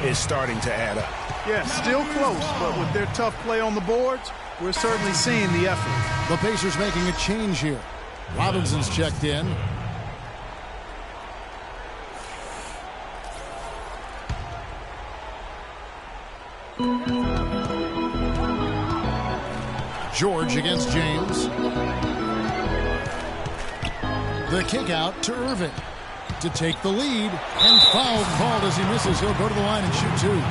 is starting to add up. Yeah, still close, but with their tough play on the boards, we're certainly seeing the effort. The Pacers making a change here. Robinson's checked in. George against James. The kick out to Irving to take the lead, and foul called as he misses. He'll go to the line and shoot two.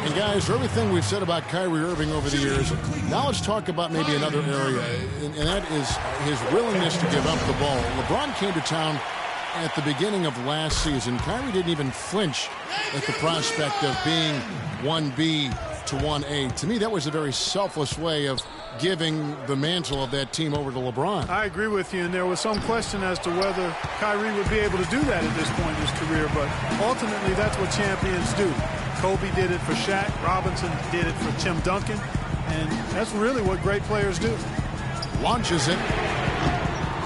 And guys, for everything we've said about Kyrie Irving over the years, now let's talk about maybe another area, and that is his willingness to give up the ball. LeBron came to town at the beginning of last season. Kyrie didn't even flinch at the prospect of being 1B to 1A. To me, that was a very selfless way of giving the mantle of that team over to LeBron. I agree with you, and there was some question as to whether Kyrie would be able to do that at this point in his career, but ultimately that's what champions do. Kobe did it for Shaq, Robinson did it for Tim Duncan, and that's really what great players do. Launches it.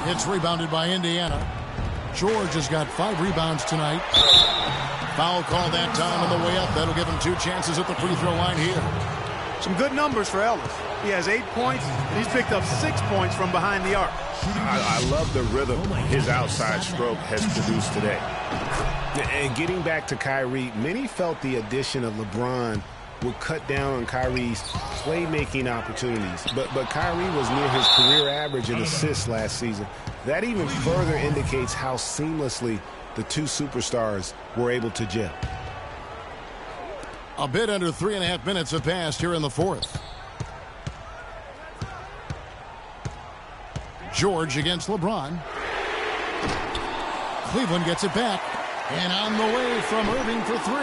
It's rebounded by Indiana. George has got 5 rebounds tonight. Foul call that time on the way up. That'll give him 2 chances at the free throw line here. Some good numbers for Ellis. He has 8 points, and he's picked up 6 points from behind the arc. I love the rhythm his outside stroke has produced today. And getting back to Kyrie, many felt the addition of LeBron would cut down on Kyrie's playmaking opportunities. But Kyrie was near his career average in assists last season. That even further indicates how seamlessly the two superstars were able to gel. A bit under 3.5 minutes have passed here in the fourth. George against LeBron. Cleveland gets it back. And on the way from Irving for 3.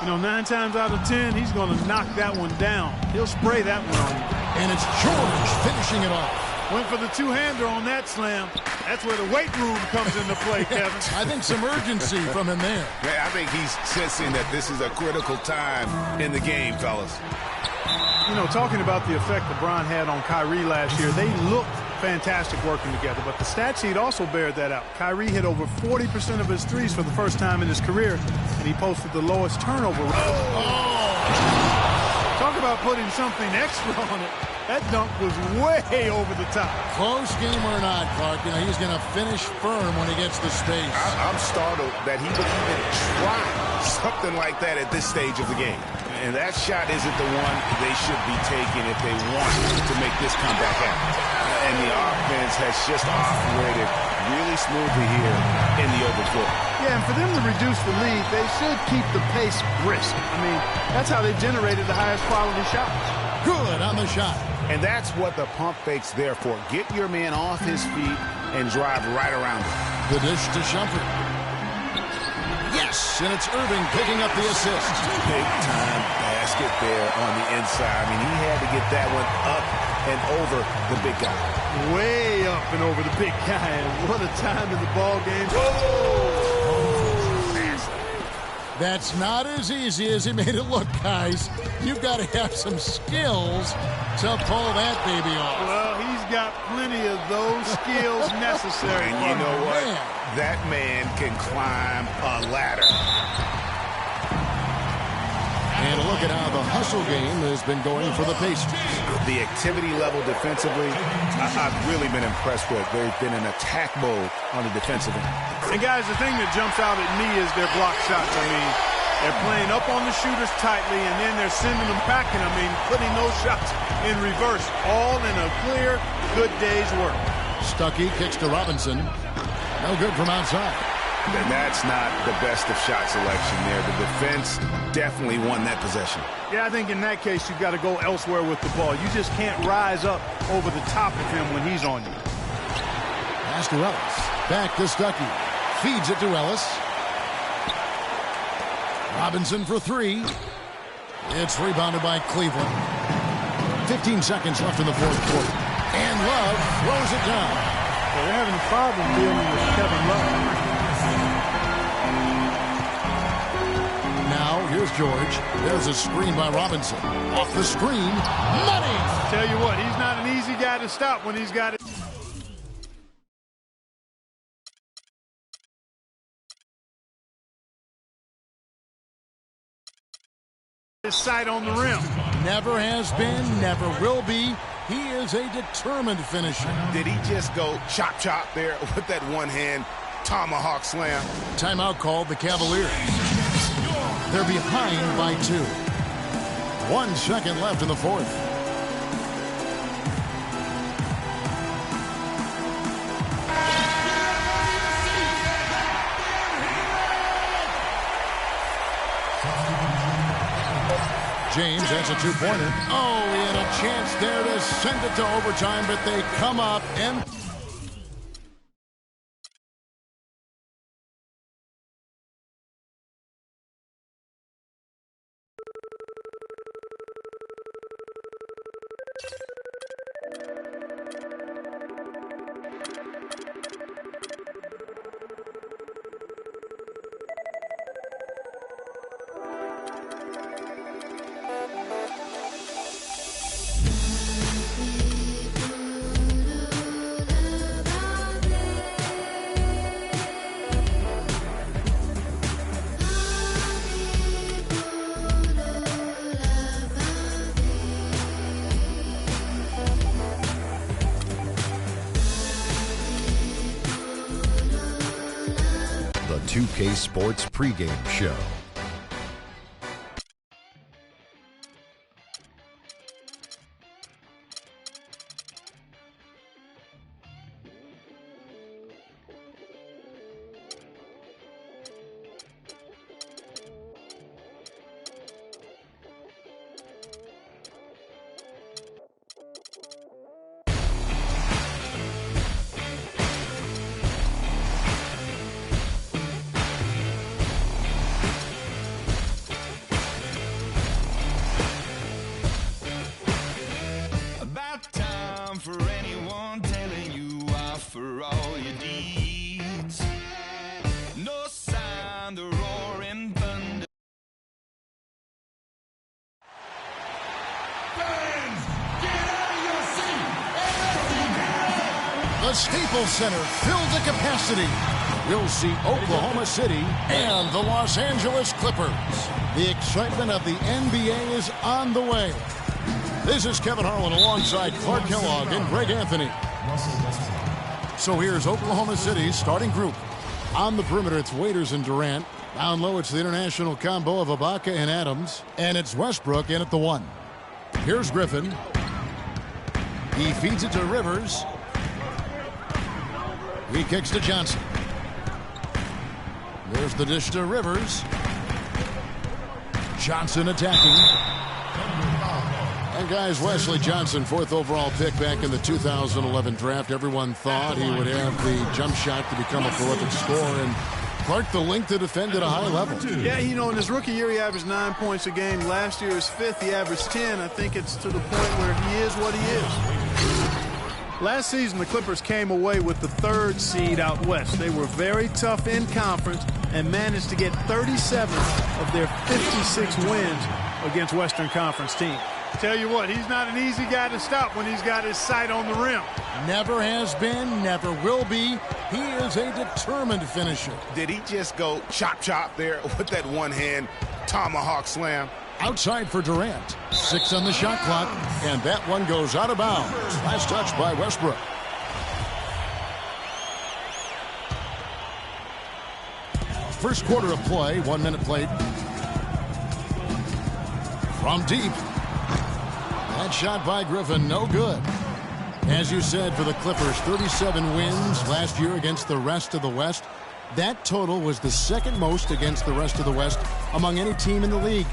You know, 9 times out of 10, he's going to knock that one down. He'll spray that one on you. And it's George finishing it off. Went for the two-hander on that slam. That's where the weight room comes into play, Kevin. I think some urgency from him there. Yeah, I think he's sensing that this is a critical time in the game, fellas. You know, talking about the effect LeBron had on Kyrie last year, they looked fantastic working together, but the stat sheet also bared that out. Kyrie hit over 40% of his threes for the first time in his career, and he posted the lowest turnover rate. Talk about putting something extra on it. That dunk was way over the top. Close game or not, Clark, you know, he's going to finish firm when he gets the space. I'm startled that he would even try something like that at this stage of the game. And that shot isn't the one they should be taking if they want to make this comeback happen. And the offense has just operated really smoothly here in the open floor. Yeah, and for them to reduce the lead, they should keep the pace brisk. I mean, that's how they generated the highest quality shots. Good on the shot. And that's what the pump fake's there for. Get your man off his feet and drive right around him. The dish to Shumpert. Yes, and it's Irving picking up the assist. Big-time basket there on the inside. I mean, he had to get that one up and over the big guy. Way up and over the big guy. And what a time in the ball game. Whoa! That's not as easy as he made it look, guys. You've got to have some skills to pull that baby off. Well, he's got plenty of those skills necessary. And you know what? Man. That man can climb a ladder. And a look at how the hustle game has been going for the Pacers. The activity level defensively, I've really been impressed with. They've been in attack mode on the defensive end. And guys, the thing that jumps out at me is their block shots. I mean, they're playing up on the shooters tightly, and then they're sending them packing. I mean, putting those shots in reverse, all in a clear, good day's work. Stuckey kicks to Robinson. No good from outside. And that's not the best of shot selection there. The defense definitely won that possession. Yeah, I think in that case, you've got to go elsewhere with the ball. You just can't rise up over the top of him when he's on you. Pass to Ellis. Back to Stuckey. Feeds it to Ellis. Robinson for 3. It's rebounded by Cleveland. 15 seconds left in the fourth quarter. And Love throws it down. Well, they're having a problem dealing with Kevin Love. Now, here's George. There's a screen by Robinson. Off the screen, money! Tell you what, he's not an easy guy to stop when he's got it. His sight on the rim. Never has been, never will be. He is a determined finisher. Did he just go chop there with that one-hand tomahawk slam? Timeout called the Cavaliers. They're behind by 2. 1 second left in the fourth. James has a 2-pointer. Oh, he had a chance there to send it to overtime, but they come up and... The 2K Sports pregame show. For anyone telling you off for all your deeds. No sign, the roaring thunder. Fans, get out of your seat! The Staples Center filled to capacity. We'll see Oklahoma City and the Los Angeles Clippers. The excitement of the NBA is on the way. This is Kevin Harlan alongside Clark Kellogg and Greg Anthony. So here's Oklahoma City's starting group. On the perimeter, it's Waiters and Durant. Down low, it's the international combo of Ibaka and Adams. And it's Westbrook in at the 1. Here's Griffin. He feeds it to Rivers. He kicks to Johnson. There's the dish to Rivers. Johnson attacking. And guys, Wesley Johnson, 4th overall pick back in the 2011 draft. Everyone thought he would have the jump shot to become a prolific scorer, and Clark, the length to defend at a high level. Yeah, you know, in his rookie year, he averaged 9 points a game. Last year, his 5th, he averaged 10. I think it's to the point where he is what he is. Last season, the Clippers came away with the 3rd seed out west. They were very tough in conference and managed to get 37 of their 56 wins against Western Conference teams. Tell you what, he's not an easy guy to stop when he's got his sight on the rim. Never has been, never will be. He is a determined finisher. Did he just go chop there with that one-hand tomahawk slam? Outside for Durant. 6 on the shot clock, and that one goes out of bounds. Last touch by Westbrook. First quarter of play, 1 minute played. From deep. That shot by Griffin, no good. As you said, for the Clippers, 37 wins last year against the rest of the West. That total was the 2nd most against the rest of the West among any team in the league.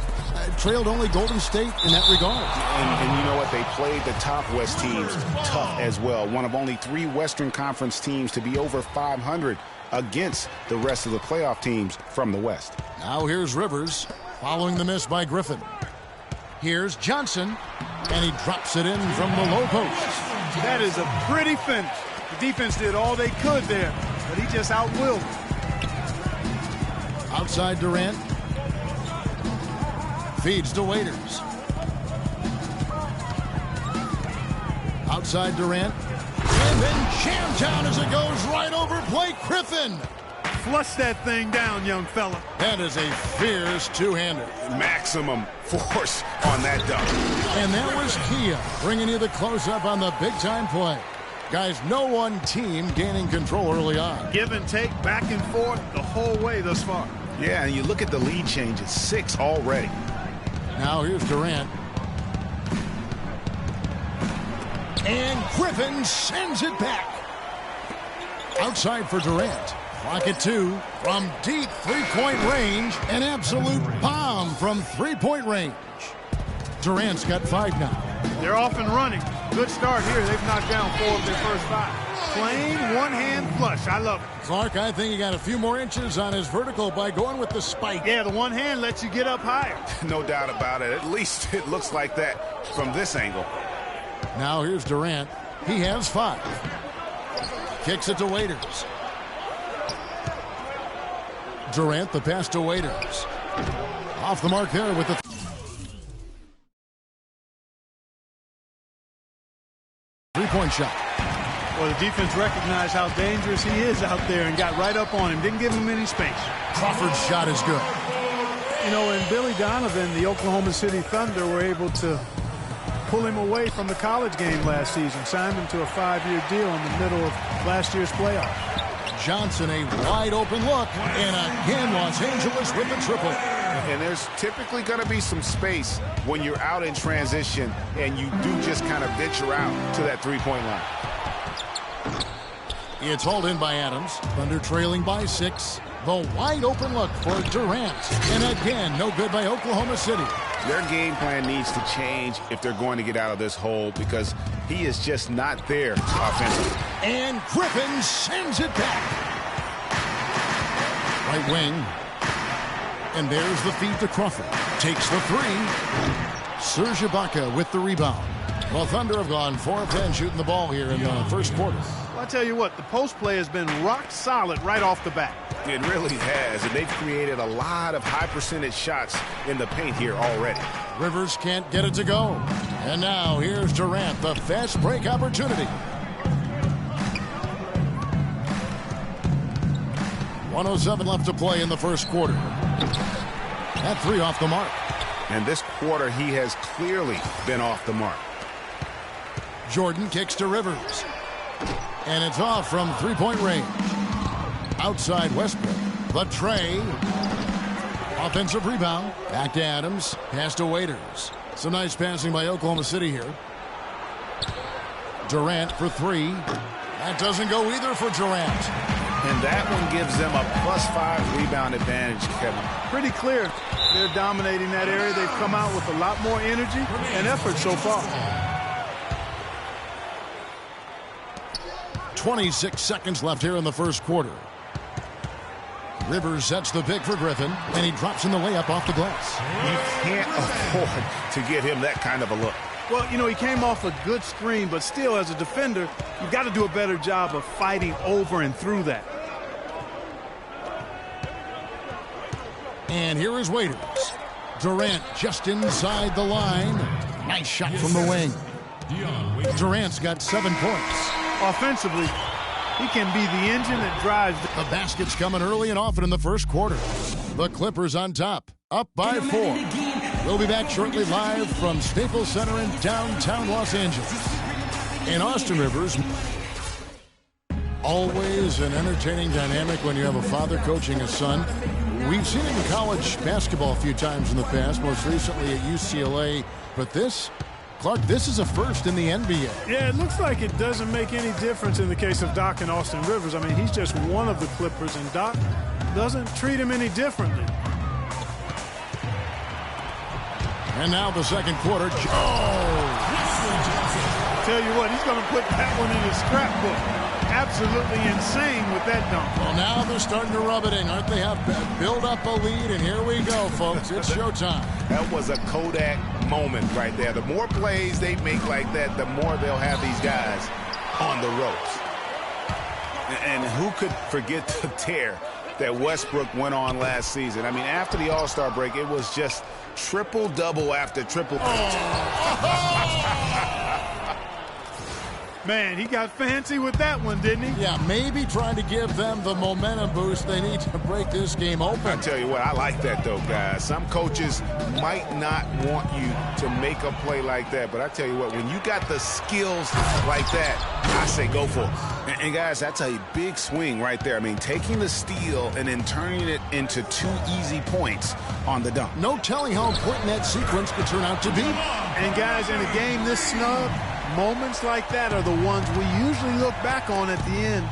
Trailed only Golden State in that regard. And you know what? They played the top West teams tough as well. One of only 3 Western Conference teams to be over 500 against the rest of the playoff teams from the West. Now here's Rivers following the miss by Griffin. Here's Johnson, and he drops it in from the low post. That is a pretty finish. The defense did all they could there, but he just outwilled. Outside Durant. Feeds to Waiters. Outside Durant. And then jammed down as it goes right over Blake Griffin. Flush that thing down, young fella. That is a fierce two-hander. Maximum force on that dunk. And that was Kia bringing you the close-up on the big-time play. Guys, no one team gaining control early on. Give and take, back and forth, the whole way thus far. Yeah, and you look at the lead changes, 6 already. Now here's Durant. And Griffin sends it back. Outside for Durant. Clock at 2. From deep three-point range, an absolute bomb from three-point range. Durant's got 5 now. They're off and running. Good start here. They've knocked down 4 of their first 5. Plain one-hand flush. I love it. Clark, I think he got a few more inches on his vertical by going with the spike. Yeah, the one hand lets you get up higher. No doubt about it. At least it looks like that from this angle. Now here's Durant. He has 5. Kicks it to Waiters. Durant, the pass to Waiters. Off the mark there with the three-point shot. Well, the defense recognized how dangerous he is out there and got right up on him. Didn't give him any space. Crawford's shot is good. You know, and Billy Donovan, the Oklahoma City Thunder, were able to pull him away from the college game last season. Signed him to a 5-year deal in the middle of last year's playoff. Johnson, a wide-open look. And again, Los Angeles with the triple. And there's typically going to be some space when you're out in transition and you do just kind of venture out to that three-point line. It's hauled in by Adams. Thunder trailing by 6. The wide-open look for Durant. And again, no good by Oklahoma City. Their game plan needs to change if they're going to get out of this hole because he is just not there offensively. And Griffin sends it back. Right wing. And there's the feed to Crawford. Takes the 3. Serge Ibaka with the rebound. Well, Thunder have gone 4 of 10 shooting the ball here in the first quarter. Well, I tell you what, the post play has been rock solid right off the bat. It really has, and they've created a lot of high percentage shots in the paint here already. Rivers can't get it to go. And now here's Durant, the fast break opportunity. 1:07 left to play in the first quarter. That 3 off the mark. And this quarter, he has clearly been off the mark. Jordan kicks to Rivers. And it's off from three-point range. Outside Westbrook. The tray. Offensive rebound. Back to Adams. Pass to Waiters. Some nice passing by Oklahoma City here. Durant for 3. That doesn't go either for Durant. And that one gives them a +5 rebound advantage, Kevin. Pretty clear. They're dominating that area. They've come out with a lot more energy and effort so far. 26 seconds left here in the first quarter. Rivers sets the pick for Griffin, and he drops in the layup off the glass. You can't afford to give him that kind of a look. Well, you know, he came off a good screen, but still, as a defender, you've got to do a better job of fighting over and through that. And here is Waiters. Durant just inside the line. Nice shot from the wing. Durant's got 7 points. Offensively, he can be the engine that drives. The basket's coming early and often in the first quarter. The Clippers on top, up by 4. We'll be back shortly live from Staples Center in downtown Los Angeles. And Austin Rivers. Always an entertaining dynamic when you have a father coaching a son. We've seen him in college basketball a few times in the past, most recently at UCLA. But this, Clark, this is a first in the NBA. Yeah, it looks like it doesn't make any difference in the case of Doc and Austin Rivers. I mean, he's just one of the Clippers, and Doc doesn't treat him any differently. And now the second quarter. Tell you what, he's going to put that one in his scrapbook. Absolutely insane with that dunk. Well, now they're starting to rub it in, aren't they? Have build up a lead, and here we go, folks. It's showtime. That was a Kodak moment right there. The more plays they make like that, the more they'll have these guys on the ropes. And who could forget the tear that Westbrook went on last season? I mean, after the All-Star break, it was just triple-double after triple. Man, he got fancy with that one, didn't he? Yeah, maybe trying to give them the momentum boost they need to break this game open. I tell you what, I like that, though, guys. Some coaches might not want you to make a play like that, but I tell you what, when you got the skills like that, I say go for it. And guys, that's a big swing right there. I mean, taking the steal and then turning it into 2 easy points on the dunk. No telling how important that sequence could turn out to be. And guys, in a game this snug, moments like that are the ones we usually look back on at the end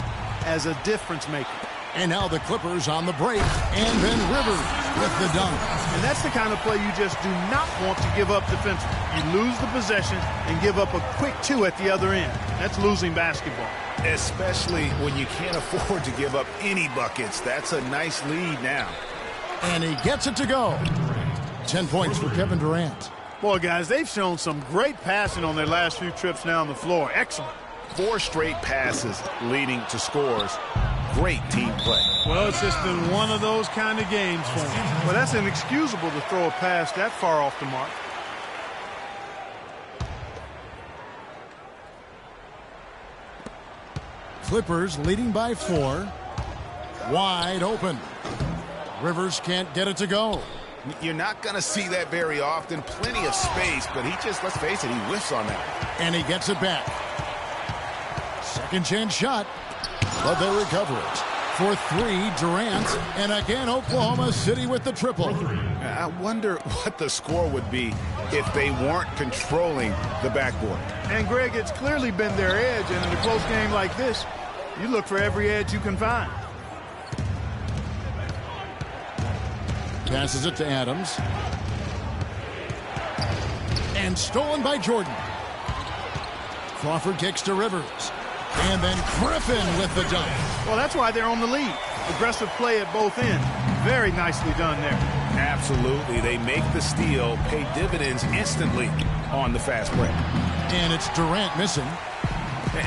as a difference maker. And now the Clippers on the break, and then Rivers with the dunk. And that's the kind of play you just do not want to give up defensively. You lose the possession and give up a quick 2 at the other end. That's losing basketball. Especially when you can't afford to give up any buckets. That's a nice lead now. And he gets it to go. 10 points for Kevin Durant. Boy, guys, they've shown some great passing on their last few trips down the floor. Excellent. 4 straight passes leading to scores. Great team play. Well, it's just been one of those kind of games for them. Well, that's inexcusable to throw a pass that far off the mark. Clippers leading by 4. Wide open. Rivers can't get it to go. You're not going to see that very often. Plenty of space, but he just, let's face it, he whiffs on that. And he gets it back. Second chance shot, but they recover it. For 3, Durant, and again Oklahoma City with the triple. I wonder what the score would be if they weren't controlling the backboard. And Greg, it's clearly been their edge, and in a close game like this, you look for every edge you can find. Passes it to Adams. And stolen by Jordan. Crawford kicks to Rivers. And then Griffin with the dunk. Well, that's why they're on the lead. Aggressive play at both ends. Very nicely done there. Absolutely. They make the steal, pay dividends instantly on the fast break. And it's Durant missing.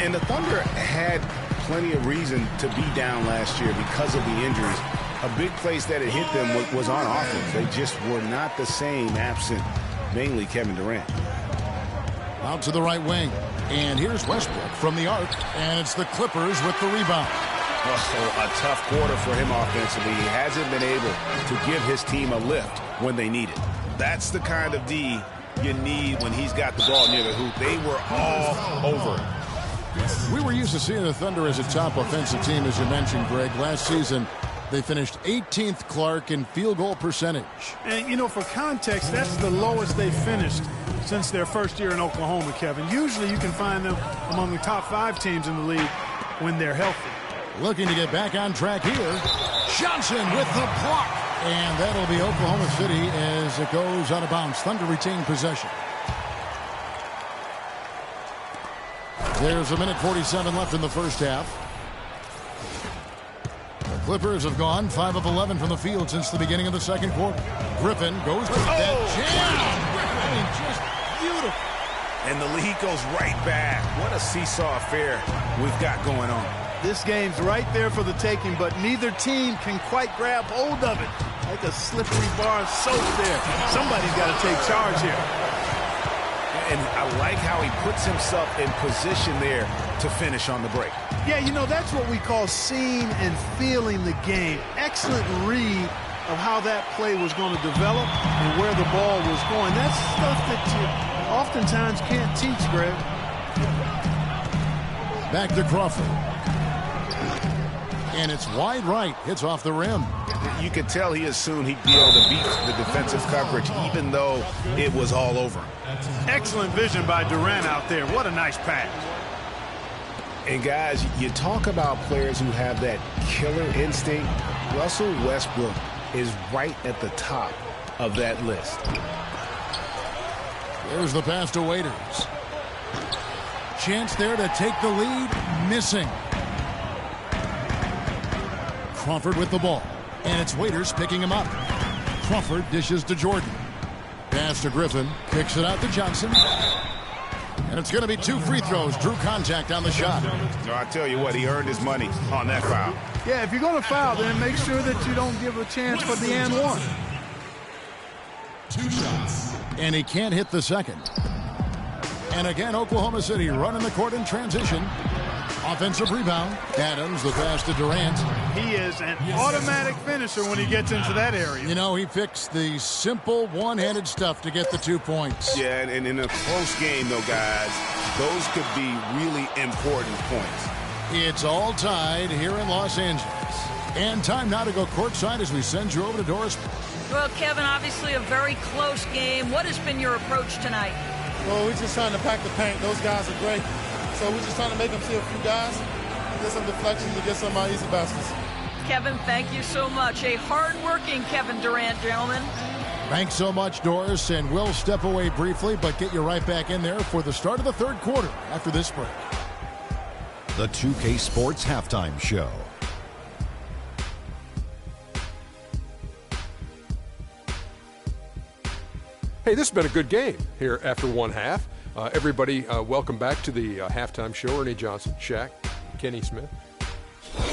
And the Thunder had plenty of reason to be down last year because of the injuries. A big place that it hit them was on offense. They just were not the same absent mainly Kevin Durant. Out to the right wing. And here's Westbrook from the arc. And it's the Clippers with the rebound. Oh, a tough quarter for him offensively. He hasn't been able to give his team a lift when they need it. That's the kind of D you need when he's got the ball near the hoop. They were all over it. We were used to seeing the Thunder as a top offensive team, as you mentioned, Greg. Last season, they finished 18th, Clark, in field goal percentage. And, you know, for context, that's the lowest they've finished since their first year in Oklahoma, Kevin. Usually you can find them among the top 5 teams in the league when they're healthy. Looking to get back on track here. Johnson with the block. And that'll be Oklahoma City as it goes out of bounds. Thunder retain possession. There's 1:47 left in the first half. The Clippers have gone 5 of 11 from the field since the beginning of the second quarter. Griffin goes to that jam. I mean, just beautiful. And the lead goes right back. What a seesaw affair we've got going on. This game's right there for the taking, but neither team can quite grab hold of it. Like a slippery bar of soap there. Somebody's got to take charge here. And I like how he puts himself in position there to finish on the break. Yeah, you know, that's what we call seeing and feeling the game. Excellent read of how that play was going to develop and where the ball was going. That's stuff that you oftentimes can't teach, Greg. Back to Crawford. And it's wide right. Hits off the rim. You could tell he assumed he'd be able to beat the defensive coverage even though it was all over. Excellent vision by Durant out there. What a nice pass. And guys, you talk about players who have that killer instinct. Russell Westbrook is right at the top of that list. There's the pass to Waiters. Chance there to take the lead. Missing. Crawford with the ball. And it's Waiters picking him up. Crawford dishes to Jordan. Pass to Griffin. Kicks it out to Johnson. And it's going to be 2 free throws. Drew contact on the shot. No, I tell you what, he earned his money on that foul. Yeah, if you're going to foul, then make sure that you don't give a chance for the and one. 2 shots. And he can't hit the second. And again, Oklahoma City running the court in transition. Offensive rebound. Adams, the pass to Durant. He is an automatic finisher when he gets into that area. You know, he fixed the simple one-handed stuff to get the 2 points. Yeah, and in a close game, though, guys, those could be really important points. It's all tied here in Los Angeles. And time now to go courtside as we send you over to Doris. Well, Kevin, obviously a very close game. What has been your approach tonight? Well, we're just trying to pack the paint. Those guys are great. So we're just trying to make them see a few guys, get some deflections, and get some easy baskets. Kevin, thank you so much. A hard-working Kevin Durant, gentlemen. Thanks so much, Doris, and we'll step away briefly, but get you right back in there for the start of the third quarter after this break. The 2K Sports Halftime Show. Hey, this has been a good game here after one half. Everybody, welcome back to the halftime show. Ernie Johnson, Shaq, Kenny Smith.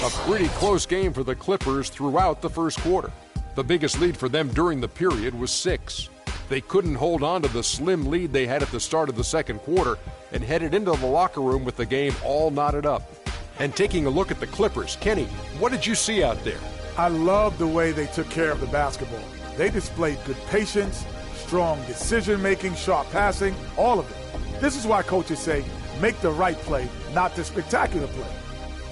A pretty close game for the Clippers throughout the first quarter. The biggest lead for them during the period was 6. They couldn't hold on to the slim lead they had at the start of the second quarter and headed into the locker room with the game all knotted up. And taking a look at the Clippers, Kenny, what did you see out there? I love the way they took care of the basketball. They displayed good patience, strong decision-making, sharp passing, all of it. This is why coaches say, make the right play, not the spectacular play.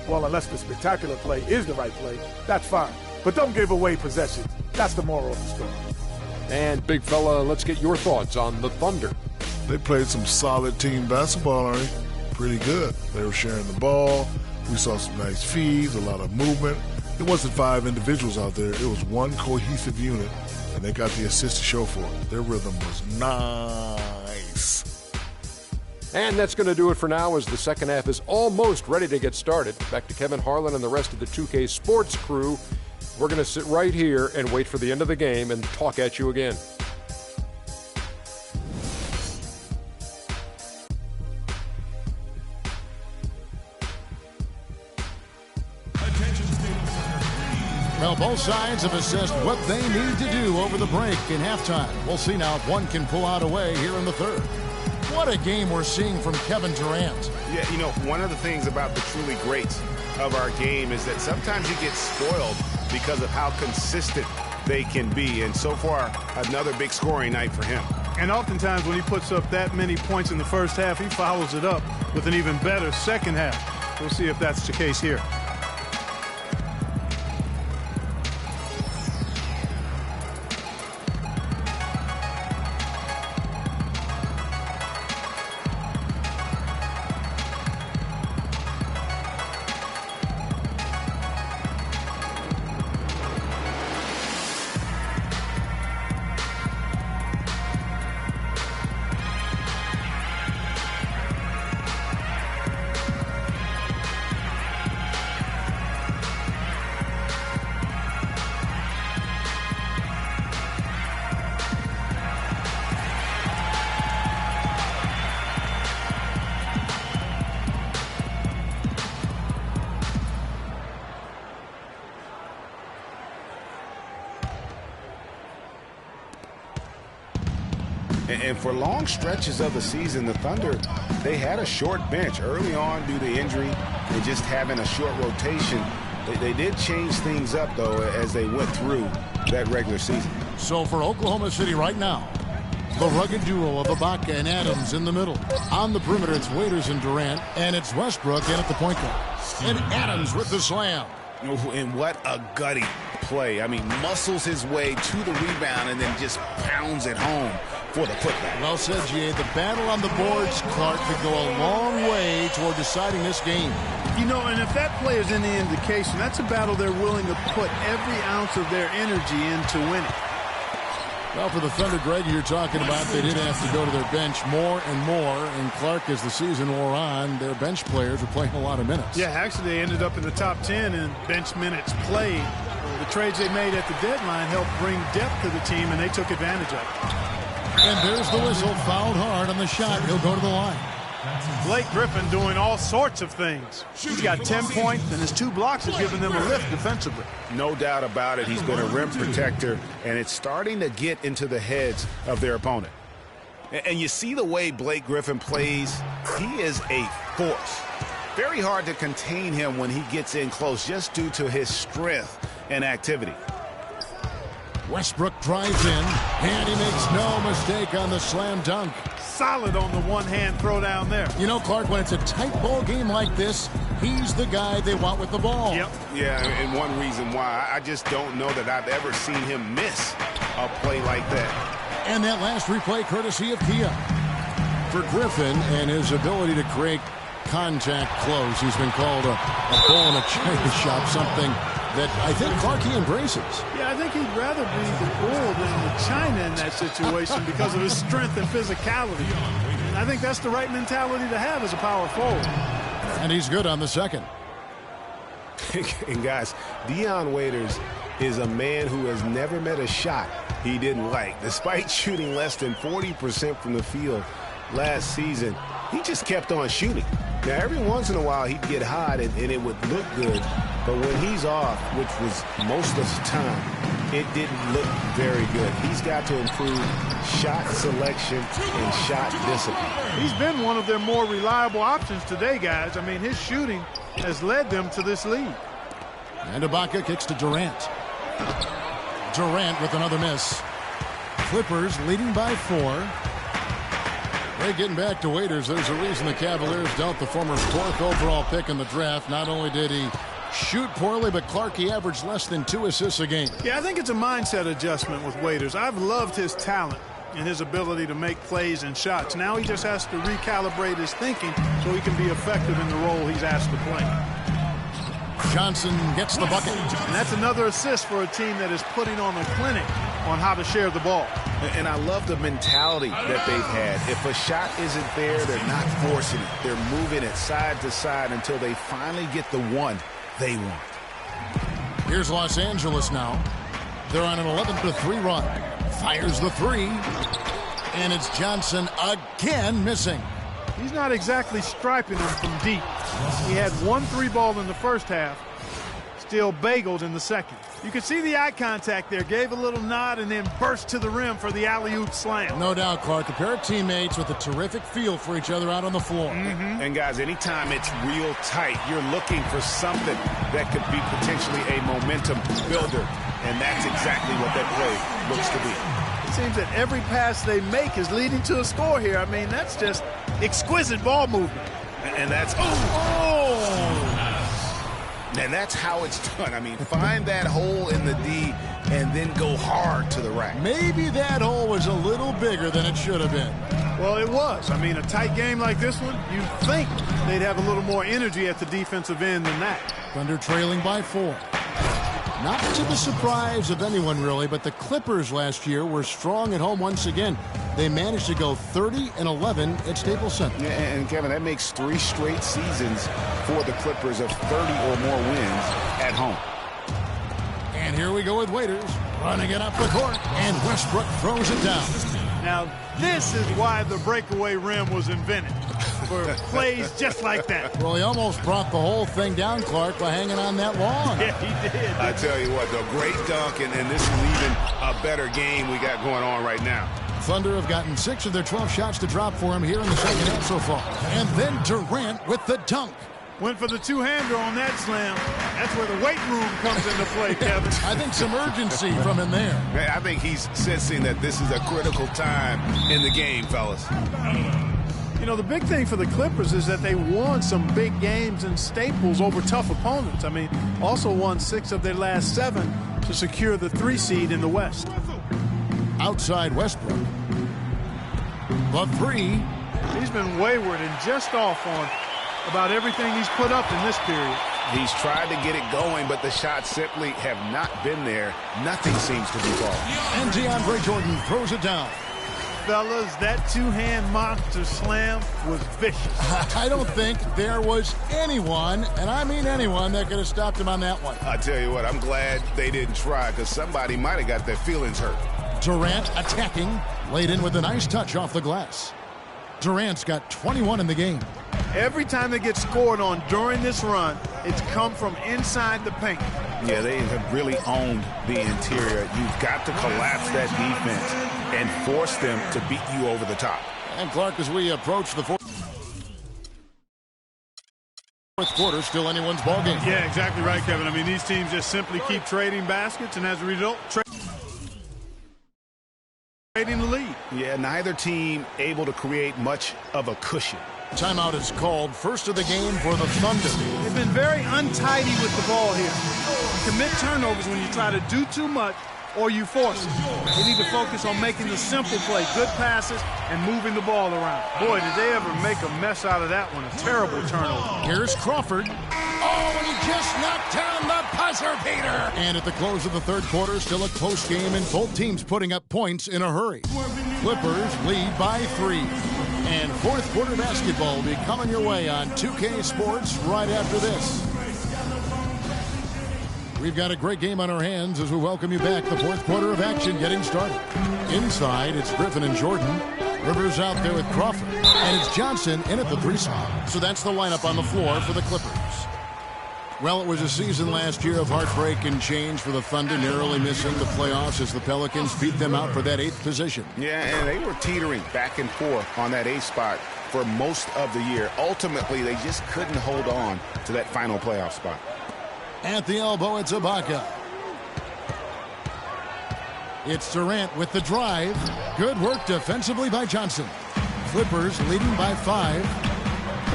Well, unless the spectacular play is the right play, that's fine. But don't give away possessions. That's the moral of the story. And, big fella, let's get your thoughts on the Thunder. They played some solid team basketball, Ernie. Pretty good. They were sharing the ball. We saw some nice feeds, a lot of movement. It wasn't 5 individuals out there. It was one cohesive unit, and they got the assist to show for it. Their rhythm was nice. And that's going to do it for now as the second half is almost ready to get started. Back to Kevin Harlan and the rest of the 2K Sports crew. We're going to sit right here and wait for the end of the game and talk at you again. Well, both sides have assessed what they need to do over the break in halftime. We'll see now if one can pull out a way here in the third. What a game we're seeing from Kevin Durant. Yeah, you know, one of the things about the truly greats of our game is that sometimes you get spoiled because of how consistent they can be. And so far, another big scoring night for him. And oftentimes when he puts up that many points in the first half, he follows it up with an even better second half. We'll see if that's the case here. And for long stretches of the season, the Thunder, they had a short bench early on due to injury and just having a short rotation. They did change things up, though, as they went through that regular season. So for Oklahoma City right now, the rugged duo of Ibaka and Adams in the middle. On the perimeter, it's Waiters and Durant, and it's Westbrook in at the point guard. And Adams with the slam. And what a gutty play. I mean, muscles his way to the rebound and then just pounds it home for the putback. Well said, G.A. The battle on the boards, Clark, could go a long way toward deciding this game. You know, and if that play is any indication, that's a battle they're willing to put every ounce of their energy into winning. Well, for the Thunder, Greg, you're talking about, they did have to go to their bench more and more. And Clark, as the season wore on, their bench players were playing a lot of minutes. Yeah, actually, they ended up in the top 10 in bench minutes played. The trades they made at the deadline helped bring depth to the team, and they took advantage of it. And there's the whistle, fouled hard on the shot. He'll go to the line. Blake Griffin doing all sorts of things. He's got 10 points, and his 2 blocks have given them a lift defensively. No doubt about it. He's been a rim protector, and it's starting to get into the heads of their opponent. And you see the way Blake Griffin plays, he is a force. Very hard to contain him when he gets in close just due to his strength and activity. Westbrook drives in, and he makes no mistake on the slam dunk. Solid on the one-hand throw down there. You know, Clark, when it's a tight ball game like this, he's the guy they want with the ball. Yep. Yeah, and one reason why, I just don't know that I've ever seen him miss a play like that. And that last replay courtesy of Kia. For Griffin and his ability to create contact close, he's been called a bull in a china shop, something that I think Clark he embraces. Yeah, I think he'd rather be the bull than the china in that situation because of his strength and physicality. And I think that's the right mentality to have as a power forward. And he's good on the second. And guys, Dion Waiters is a man who has never met a shot he didn't like. Despite shooting less than 40% from the field last season, he just kept on shooting. Now, every once in a while, he'd get hot and it would look good. But when he's off, which was most of the time, it didn't look very good. He's got to improve shot selection and shot discipline. He's been one of their more reliable options today, guys. I mean, his shooting has led them to this lead. And Ibaka kicks to Durant. Durant with another miss. Clippers leading by 4. Hey, getting back to Waiters, there's a reason the Cavaliers dealt the former 4th overall pick in the draft. Not only did he shoot poorly, but Clark, he averaged less than 2 assists a game. Yeah, I think it's a mindset adjustment with Waiters. I've loved his talent and his ability to make plays and shots. Now he just has to recalibrate his thinking so he can be effective in the role he's asked to play. Johnson gets the bucket. And that's another assist for a team that is putting on a clinic on how to share the ball. And I love the mentality that they've had. If a shot isn't there, they're not forcing it. They're moving it side to side until they finally get the one they want. Here's Los Angeles now. They're on an 11-3 run. Fires the 3. And it's Johnson again missing. He's not exactly striping them from deep. He had 1 3-ball in the first half, still bageled in the second. You can see the eye contact there, gave a little nod and then burst to the rim for the alley-oop slam. No doubt, Clark, a pair of teammates with a terrific feel for each other out on the floor. And guys, anytime it's real tight, you're looking for something that could be potentially a momentum builder, and that's exactly what that play looks to be. It seems that every pass they make is leading to a score here. I mean, that's just exquisite ball movement. And that's and that's how it's done. I mean, find that hole in the D and then go hard to the rack. Maybe that hole was a little bigger than it should have been. Well, it was. I mean, a tight game like this one, you'd think they'd have a little more energy at the defensive end than that. Thunder trailing by 4. Not to the surprise of anyone, really, but the Clippers last year were strong at home once again. They managed to go 30-11 at Staples Center. Yeah, and Kevin, that makes 3 straight seasons for the Clippers of 30 or more wins at home. And here we go with Waiters, running it up the court, and Westbrook throws it down. Now, this is why the breakaway rim was invented, for plays just like that. Well, he almost brought the whole thing down, Clark, by hanging on that long. Yeah, he did. I tell you what, the great dunk, and this is even a better game we got going on right now. Thunder have gotten 6 of their 12 shots to drop for him here in the second half so far. And then Durant with the dunk. Went for the two-hander on that slam. That's where the weight room comes into play, Kevin. I think some urgency from him there. I think he's sensing that this is a critical time in the game, fellas. You know, the big thing for the Clippers is that they won some big games in Staples over tough opponents. I mean, also won 6 of their last 7 to secure the 3 seed in the West. Outside Westbrook. The 3. He's been wayward and just off on about everything he's put up in this period. He's tried to get it going, but the shots simply have not been there. Nothing seems to be falling. And DeAndre Jordan throws it down. Fellas, that two-hand monster slam was vicious. I don't think there was anyone, and I mean anyone, that could have stopped him on that one. I tell you what, I'm glad they didn't try, because somebody might have got their feelings hurt. Durant attacking, laid in with a nice touch off the glass. Durant's got 21 in the game. Every time they get scored on during this run, it's come from inside the paint. Yeah, they have really owned the interior. You've got to collapse that defense and force them to beat you over the top. And Clark, as we approach the fourth quarter, still anyone's ballgame. Yeah, exactly right, Kevin. I mean, these teams just simply keep trading baskets, and as a result, trading the lead. Yeah, neither team able to create much of a cushion. Timeout is called. First of the game for the Thunder. They've been very untidy with the ball here. You commit turnovers when you try to do too much or you force it. They need to focus on making the simple play, good passes, and moving the ball around. Boy, did they ever make a mess out of that one. A terrible turnover. Here's Crawford. Oh, and he just knocked down the buzzer beater. And at the close of the third quarter, still a close game, and both teams putting up points in a hurry. Clippers lead by 3. And fourth quarter basketball will be coming your way on 2K Sports right after this. We've got a great game on our hands as we welcome you back. The fourth quarter of action getting started. Inside, it's Griffin and Jordan. Rivers out there with Crawford. And it's Johnson in at the 3 spot. So that's the lineup on the floor for the Clippers. Well, it was a season last year of heartbreak and change for the Thunder, narrowly missing the playoffs as the Pelicans beat them out for that 8th position. Yeah, and they were teetering back and forth on that 8th spot for most of the year. Ultimately, they just couldn't hold on to that final playoff spot. At the elbow, it's Ibaka. It's Durant with the drive. Good work defensively by Johnson. Clippers leading by 5.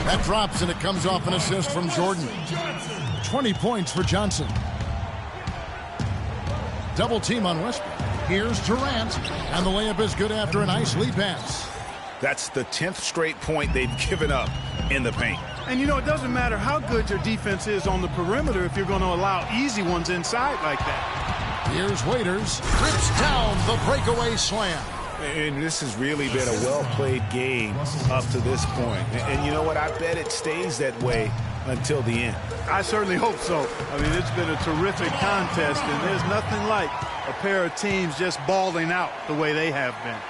That drops, and it comes off an assist from Jordan. 20 points for Johnson. Double team on Westbrook. Here's Durant, and the layup is good after a nice lead pass. That's the 10th straight point they've given up in the paint. And, you know, it doesn't matter how good your defense is on the perimeter if you're going to allow easy ones inside like that. Here's Waiters. Rips down the breakaway slam. And this has really been a well-played game up to this point. And you know what? I bet it stays that way until the end. I certainly hope so. I mean, it's been a terrific contest, and there's nothing like a pair of teams just balling out the way they have been.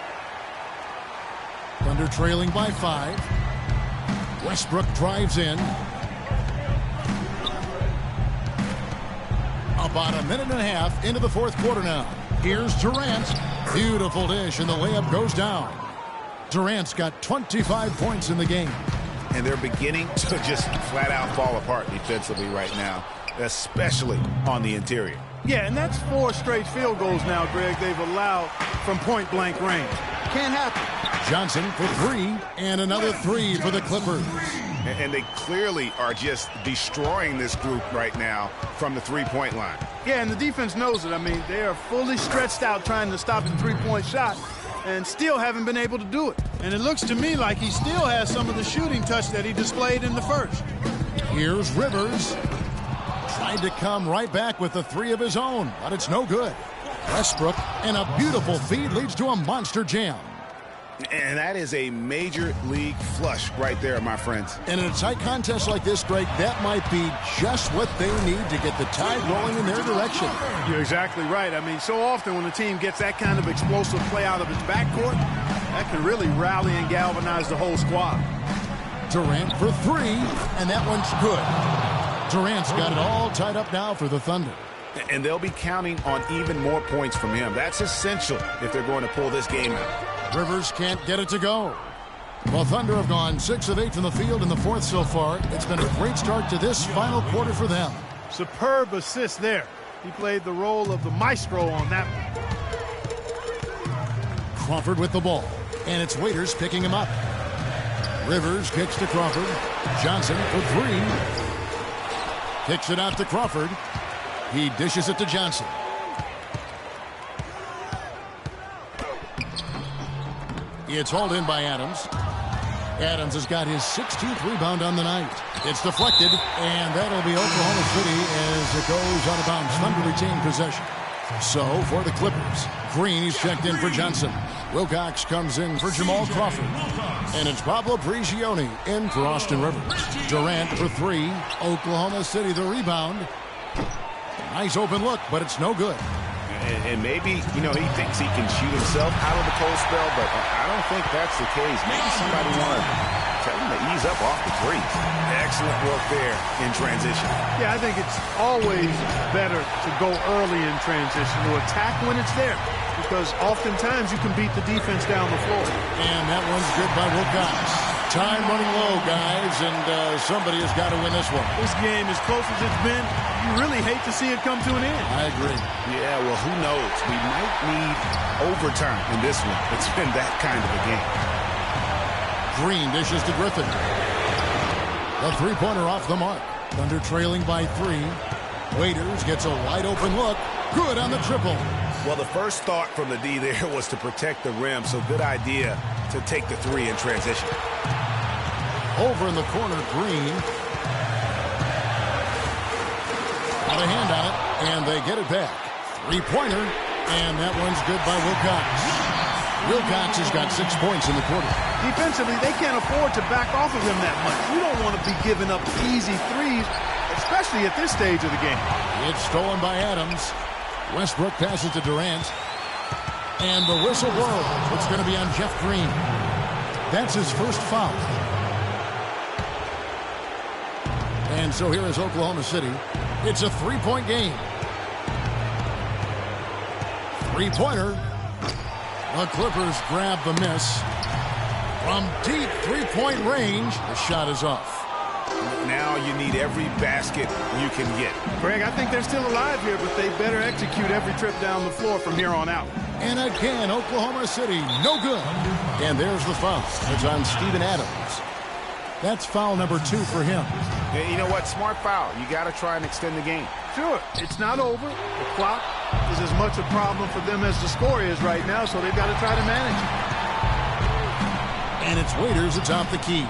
Thunder trailing by 5. Westbrook drives in. About a minute and a half into the fourth quarter now. Here's Durant. Beautiful dish, and the layup goes down. Durant's got 25 points in the game. And they're beginning to just flat out fall apart defensively right now, especially on the interior. Yeah, and that's 4 straight field goals now, Greg, they've allowed from point-blank range. Can't happen. Johnson for 3, and another 3 for the Clippers. And they clearly are just destroying this group right now from the three-point line. Yeah, and the defense knows it. I mean, they are fully stretched out trying to stop the three-point shot and still haven't been able to do it. And it looks to me like he still has some of the shooting touch that he displayed in the first. Here's Rivers. Tried to come right back with the 3 of his own, but it's no good. Westbrook, and a beautiful feed leads to a monster jam. And that is a major league flush right there, my friends. And in a tight contest like this, Greg, that might be just what they need to get the tide rolling in their direction. You're exactly right. I mean, so often when a team gets that kind of explosive play out of its backcourt, that can really rally and galvanize the whole squad. Durant for 3, and that one's good. Durant's got it all tied up now for the Thunder. And they'll be counting on even more points from him. That's essential if they're going to pull this game out. Rivers can't get it to go. Well, Thunder have gone 6 of 8 from the field in the fourth so far. It's been a great start to this final quarter for them. Superb assist there. He played the role of the maestro on that one. Crawford with the ball, and it's Waiters picking him up. Rivers kicks to Crawford. Johnson for 3. Kicks it out to Crawford. He dishes it to Johnson. It's hauled in by Adams. Adams has got his 16th rebound on the night. It's deflected, and that'll be Oklahoma City as it goes out of bounds. Thunder retain possession. So, for the Clippers, Green is checked in for Johnson. Wilcox comes in for Jamal Crawford. And it's Pablo Prigioni in for Austin Rivers. Durant for 3. Oklahoma City the rebound. Nice open look, but it's no good. And maybe, you know, he thinks he can shoot himself out of the cold spell, but I don't think that's the case. Maybe somebody wanted to tell him to ease up off the threes. Excellent work there in transition. Yeah, I think it's always better to go early in transition, to attack when it's there. because oftentimes you can beat the defense down the floor. And that one's good by Wilcox. Time running low, guys, and somebody has got to win this one. This game, as close as it's been, you really hate to see it come to an end. I agree. Yeah, well, who knows? We might need overtime in this one. It's been that kind of a game. Green dishes to Griffin. A three-pointer off the mark. Thunder trailing by 3. Waiters gets a wide-open look. Good on the triple. Well, the first thought from the D there was to protect the rim, so good idea to take the 3 in transition. Over in the corner, Green. Got a hand on it, and they get it back. Three-pointer, and that one's good by Wilcox. Wilcox has got 6 points in the quarter. Defensively, they can't afford to back off of him that much. You don't want to be giving up easy threes, especially at this stage of the game. It's stolen by Adams. Westbrook passes to Durant. And the whistle blows. It's going to be on Jeff Green. That's his first foul. And so here is Oklahoma City. It's a 3-point game. Three-pointer. The Clippers grab the miss. From deep 3-point range, the shot is off. Now you need every basket you can get. Greg, I think they're still alive here, but they better execute every trip down the floor from here on out. And again, Oklahoma City, no good. And there's the foul. It's on Steven Adams. That's foul number 2 for him. Yeah, you know what? Smart foul. You got to try and extend the game. Sure, it's not over. The clock is as much a problem for them as the score is right now, so they've got to try to manage it. And it's Waiters atop the key.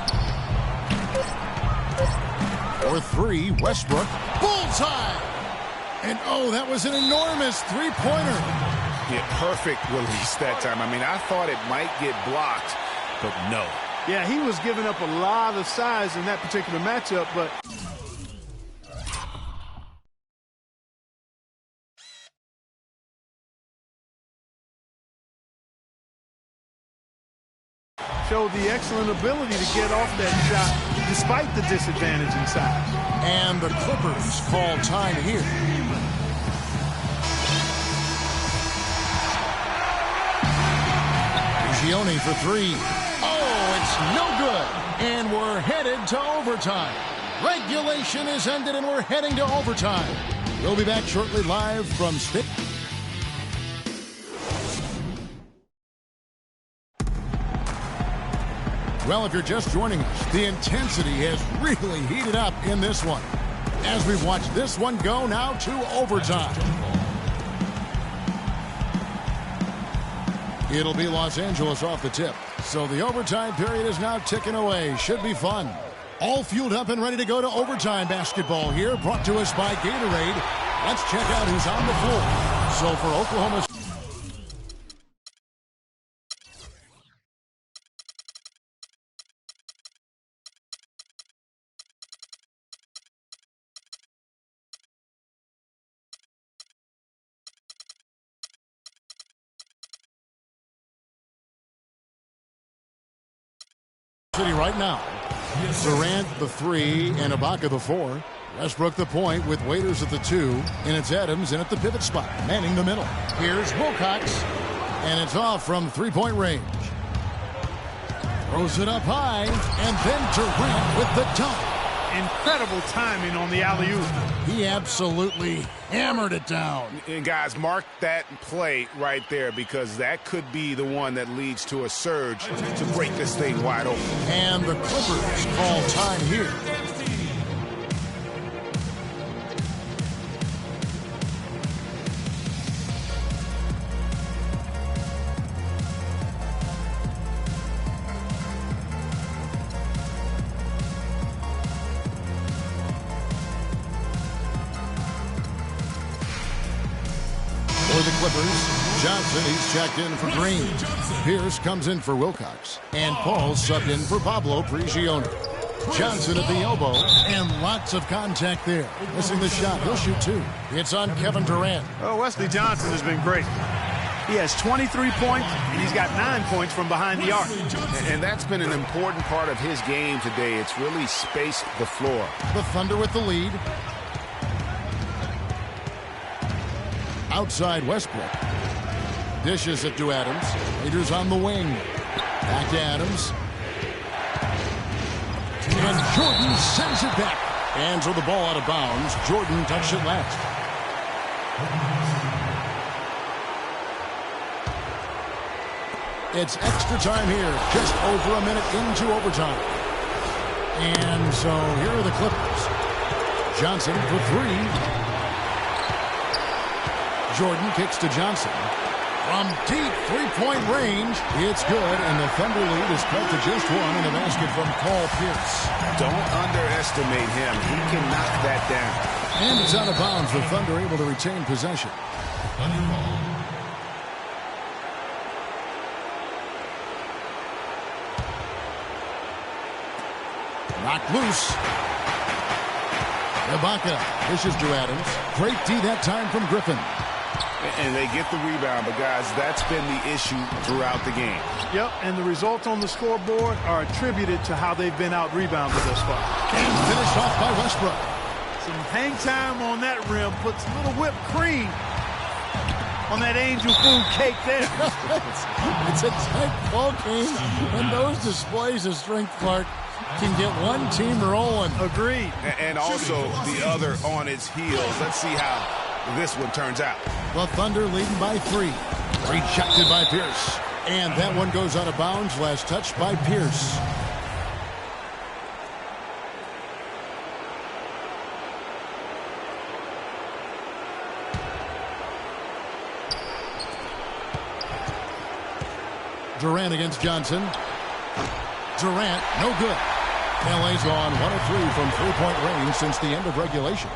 For 3, Westbrook. Bullseye! And oh, that was an enormous three-pointer. Yeah, perfect release that time. I mean, I thought it might get blocked, but no. Yeah, he was giving up a lot of size in that particular matchup, but... showed the excellent ability to get off that shot despite the disadvantage inside. And the Clippers call time here. Gianni for 3. Oh, it's no good. And we're headed to overtime. Regulation is ended and we're heading to overtime. We'll be back shortly live from State. Well, if you're just joining us, the intensity has really heated up in this one. As we watch this one go now to overtime. It'll be Los Angeles off the tip. So the overtime period is now ticking away. Should be fun. All fueled up and ready to go to overtime basketball here. Brought to us by Gatorade. Let's check out who's on the floor. So for Oklahoma... City right now. Durant the 3 and Ibaka the 4. Westbrook the point with Waiters at the 2. And it's Adams in at the pivot spot, manning the middle. Here's Wilcox. And it's off from three-point range. Throws it up high. And then Durant with the dunk. Incredible timing on the alley-oop. He absolutely hammered it down. And guys, mark that play right there because that could be the one that leads to a surge to break this thing wide open. And the Clippers call time here. For the Clippers, Johnson, he's checked in for Green. Pierce comes in for Wilcox. And Paul subbed in for Pablo Prigioni. Johnson at the elbow, and lots of contact there. Missing the shot, he'll shoot 2. It's on Kevin Durant. Oh, Wesley Johnson has been great. He has 23 points, and he's got 9 points from behind the arc. And that's been an important part of his game today. It's really spaced the floor. The Thunder with the lead. Outside Westbrook. Dishes it to Adams. Raiders on the wing. Back to Adams. And Jordan sends it back. And so the ball out of bounds. Jordan touched it last. It's extra time here. Just over a minute into overtime. And so here are the Clippers. Johnson for three. Jordan kicks to Johnson. From deep three-point range, it's good, and the Thunder lead is cut to just one in a basket from Paul Pierce. Don't underestimate him. He can knock that down. And it's out of bounds. The Thunder able to retain possession. Knocked loose. Ibaka dishes to Adams. Great D that time from Griffin. And they get the rebound, but guys, that's been the issue throughout the game. Yep, and the results on the scoreboard are attributed to how they've been out-rebounded thus far. And finished off by Westbrook. Some hang time on that rim puts a little whipped cream on that angel food cake there. It's a tight ball game, and those displays of strength, Clark, can get one team rolling. Agreed. And also the other on its heels. Let's see how this one turns out. The Thunder leading by three. Rejected by Pierce. And that one goes out of bounds. Last touch by Pierce. Durant against Johnson. Durant, no good. LA's gone 1 of 3 from three-point range since the end of regulation.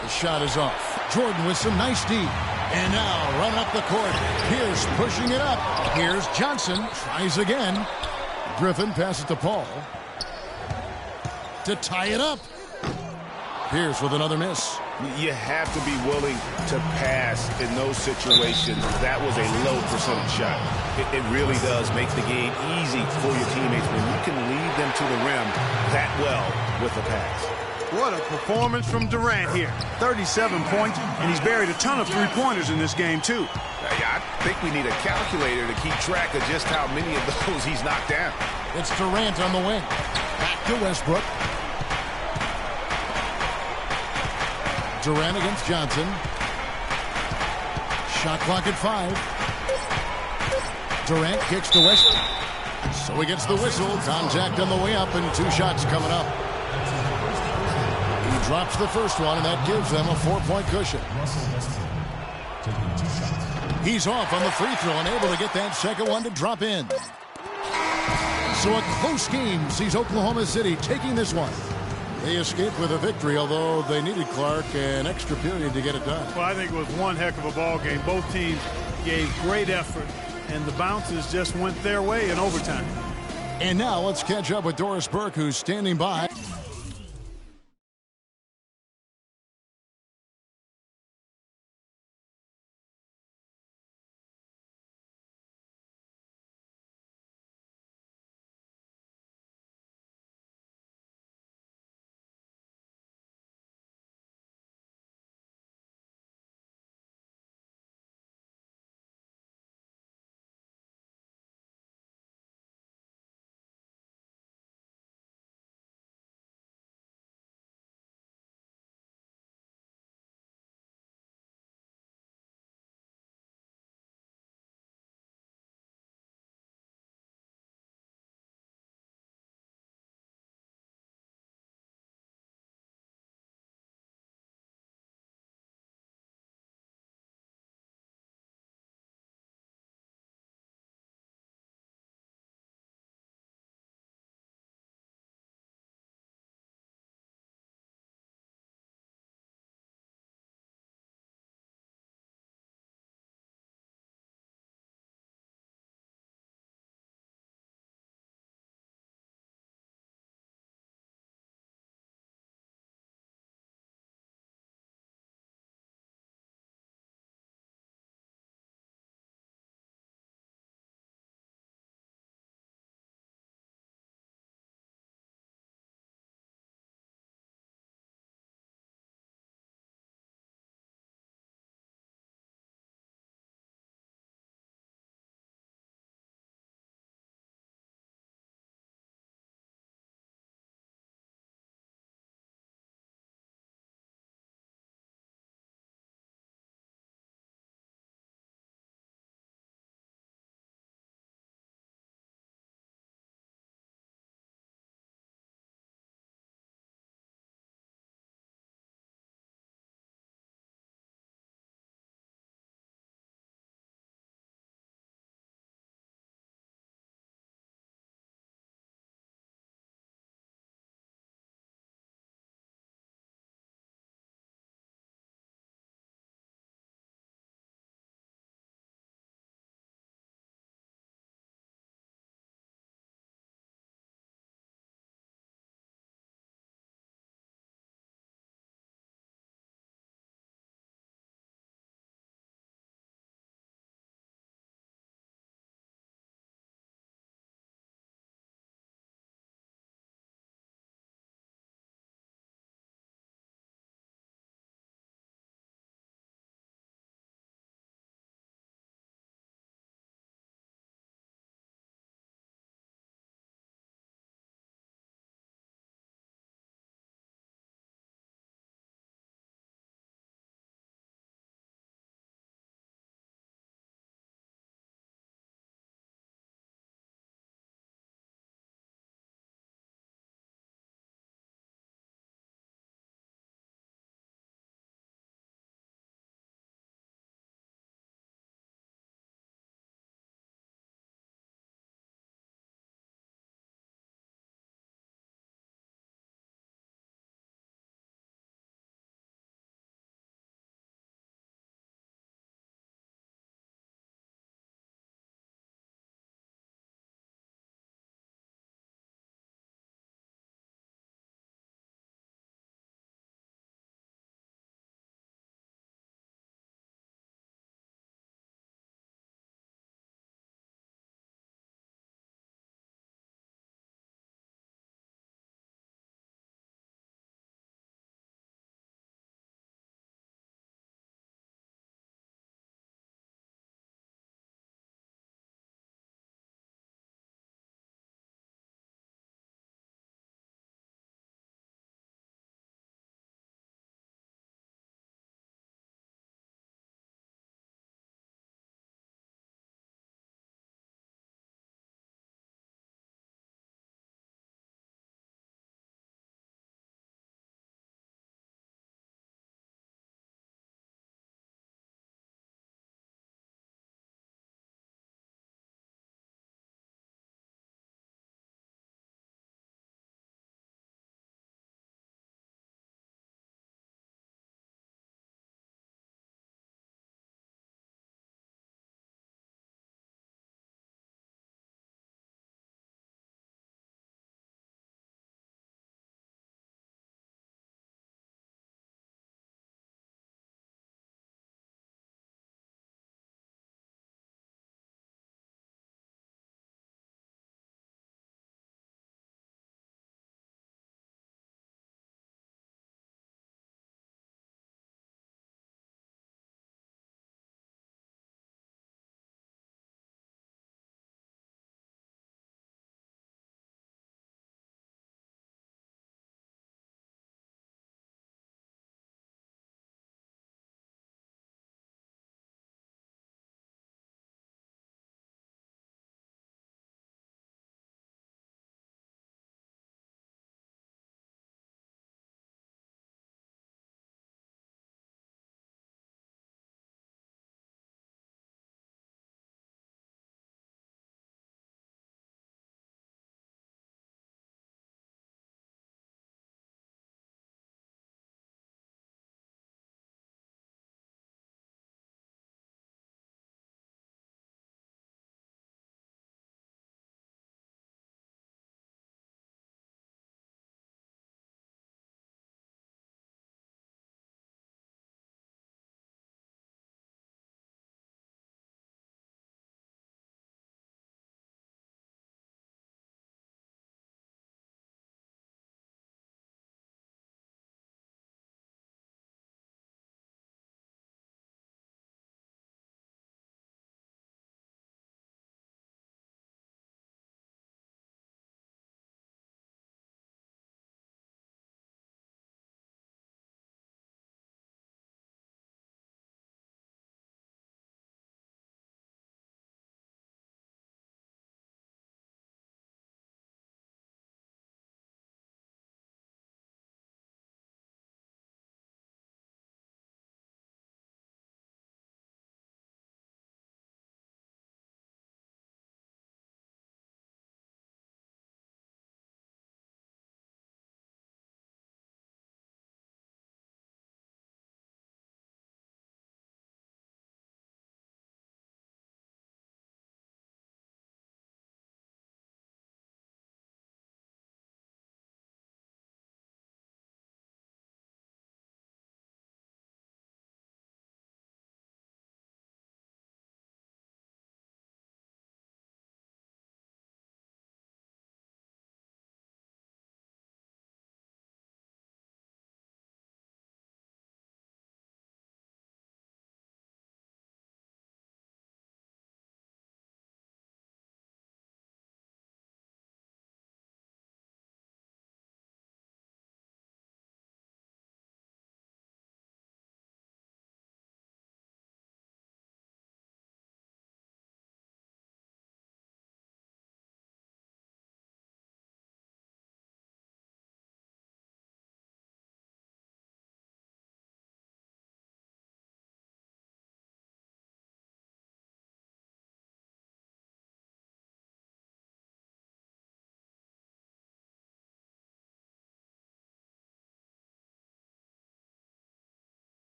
The shot is off. Jordan with some nice D. And now run up the court. Pierce pushing it up. Here's Johnson. Tries again. Griffin passes to Paul. To tie it up. Pierce with another miss. You have to be willing to pass in those situations. That was a low percentage shot. It really does make the game easy for your teammates when you can lead them to the rim that well with a pass. What a performance from Durant here. 37 points, and he's buried a ton of three-pointers in this game, too. I think we need a calculator to keep track of just how many of those he's knocked down. It's Durant on the wing. Back to Westbrook. Durant against Johnson. Shot clock at 5. Durant kicks to Westbrook. So he gets the whistle. Contact on the way up, and 2 shots coming up. He drops the first one, and that gives them a 4-point cushion. He's off on the free throw and able to get that second one to drop in. So a close game sees Oklahoma City taking this one. They escaped with a victory, although they needed, Clark, an extra period to get it done. Well, I think it was one heck of a ball game. Both teams gave great effort, and the bounces just went their way in overtime. And now let's catch up with Doris Burke, who's standing by.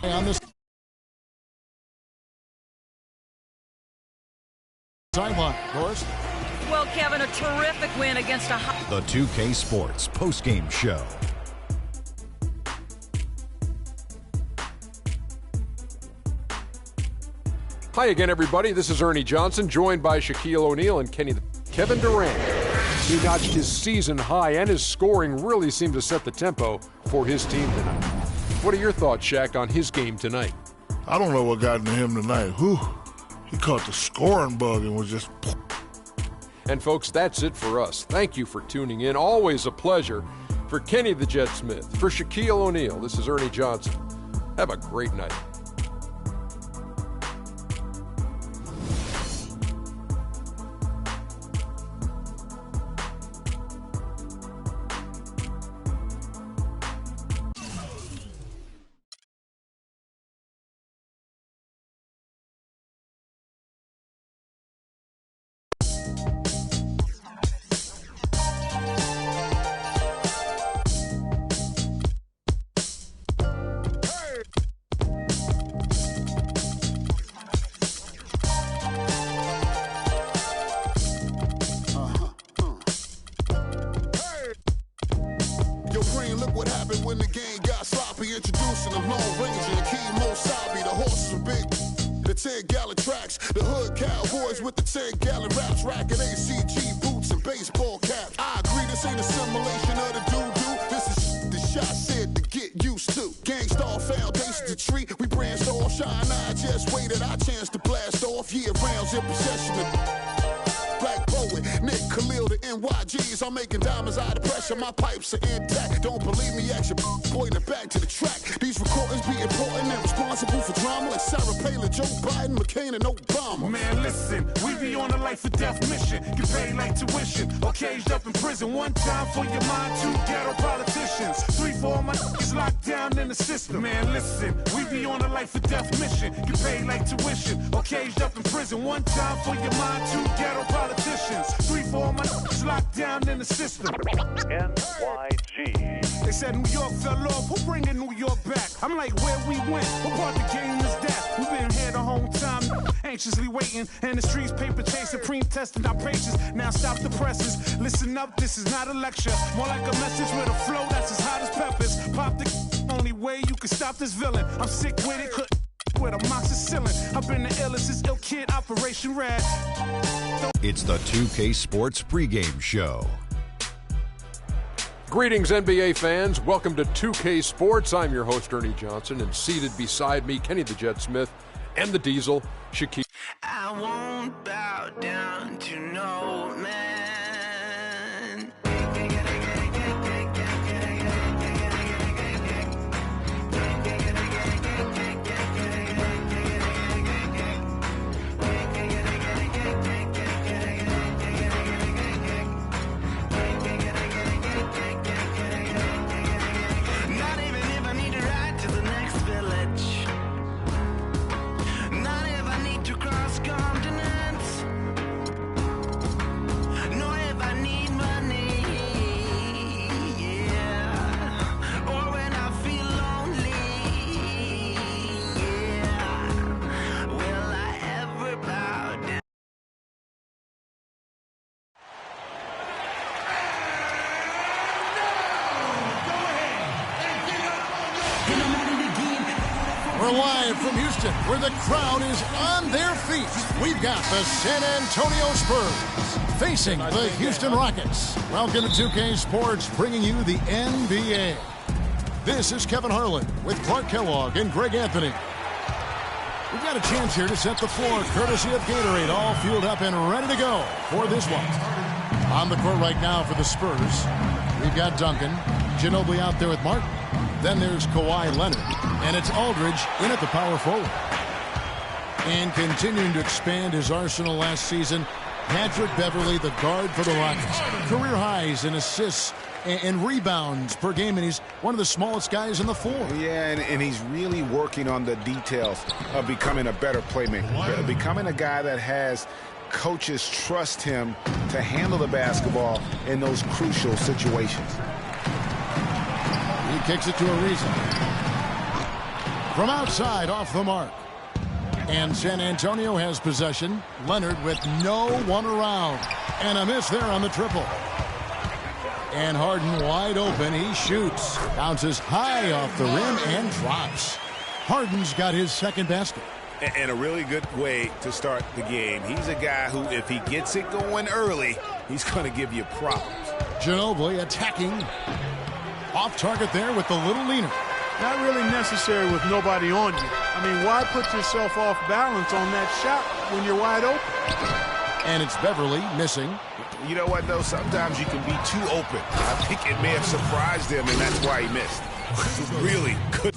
On this sideline, Doris. Well, Kevin, a terrific win against a high. The 2K Sports postgame show. Hi again, everybody. This is Ernie Johnson, joined by Shaquille O'Neal and Kevin Durant. He notched his season high, and his scoring really seemed to set the tempo for his team tonight. What are your thoughts, Shaq, on his game tonight? I don't know what got into him tonight. Whew. He caught the scoring bug and was just... And folks, that's it for us. Thank you for tuning in. Always a pleasure. For Kenny the Jet Smith, for Shaquille O'Neal, this is Ernie Johnson. Have a great night. I'm making diamonds out of pressure. My pipes are intact. Don't believe me? Ask your boy to back to the track. These recordings be important and responsible for drama like Sarah Palin, Joe Biden, McCain, and Obama. Man, listen, we be on a life or death mission. Get paid like tuition or caged up in prison. One time for your mind, two ghetto politicians. 3 for all my niggas locked down in the system. Man, listen, we be on a life or death mission. Get paid like tuition or caged up in prison. One time for your mind, two ghetto politicians. 3 for all my niggas locked down in the system. NYG. They said New York fell off. Who bringing New York back? I'm like, where we went? What part of the game is that? We've been here the whole time, anxiously waiting. And the streets paper chasing, pre-testing our patience. Now stop the presses. Listen up, this is not a lecture. More like a message with a flow that's as hot as peppers. Pop the only way you can stop this villain. I'm sick with it, with amoxicillin. I've been the illest since Ill Kid Operation Red. It's the 2K Sports pregame show. Greetings, NBA fans. Welcome to 2K Sports. I'm your host, Ernie Johnson, and seated beside me, Kenny the Jet Smith and the Diesel, Shaquille. I won't bow down to no man. We're live from Houston, where the crowd is on their feet. We've got the San Antonio Spurs facing the Houston Rockets. Welcome to 2K Sports, bringing you the NBA. This is Kevin Harlan with Clark Kellogg and Greg Anthony. We've got a chance here to set the floor, courtesy of Gatorade, all fueled up and ready to go for this one. On the court right now for the Spurs, we've got Duncan, Ginobili out there with Martin. Then there's Kawhi Leonard, and it's Aldridge in at the power forward. And continuing to expand his arsenal last season, Patrick Beverley, the guard for the Rockets. Career highs in assists and rebounds per game, and he's one of the smallest guys in the floor. Yeah, and he's really working on the details of becoming a better playmaker, becoming a guy that has coaches trust him to handle the basketball in those crucial situations. He kicks it to Ariza. From outside, off the mark. And San Antonio has possession. Leonard with no one around. And a miss there on the triple. And Harden wide open. He shoots. Bounces high off the rim and drops. Harden's got his second basket. And a really good way to start the game. He's a guy who, if he gets it going early, he's going to give you problems. Ginobili attacking. Off target there with the little leaner. Not really necessary with nobody on you. I mean, why put yourself off balance on that shot when you're wide open? And it's Beverly missing. You know what, though? Sometimes you can be too open. I think it may have surprised him, and that's why he missed. Really good.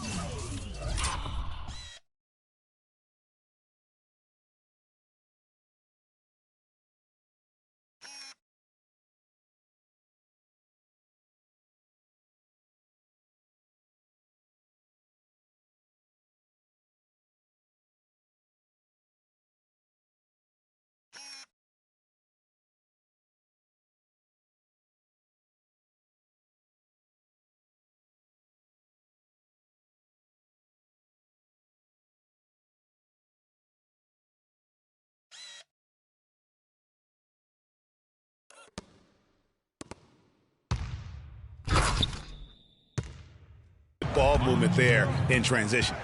Ball movement there in transition.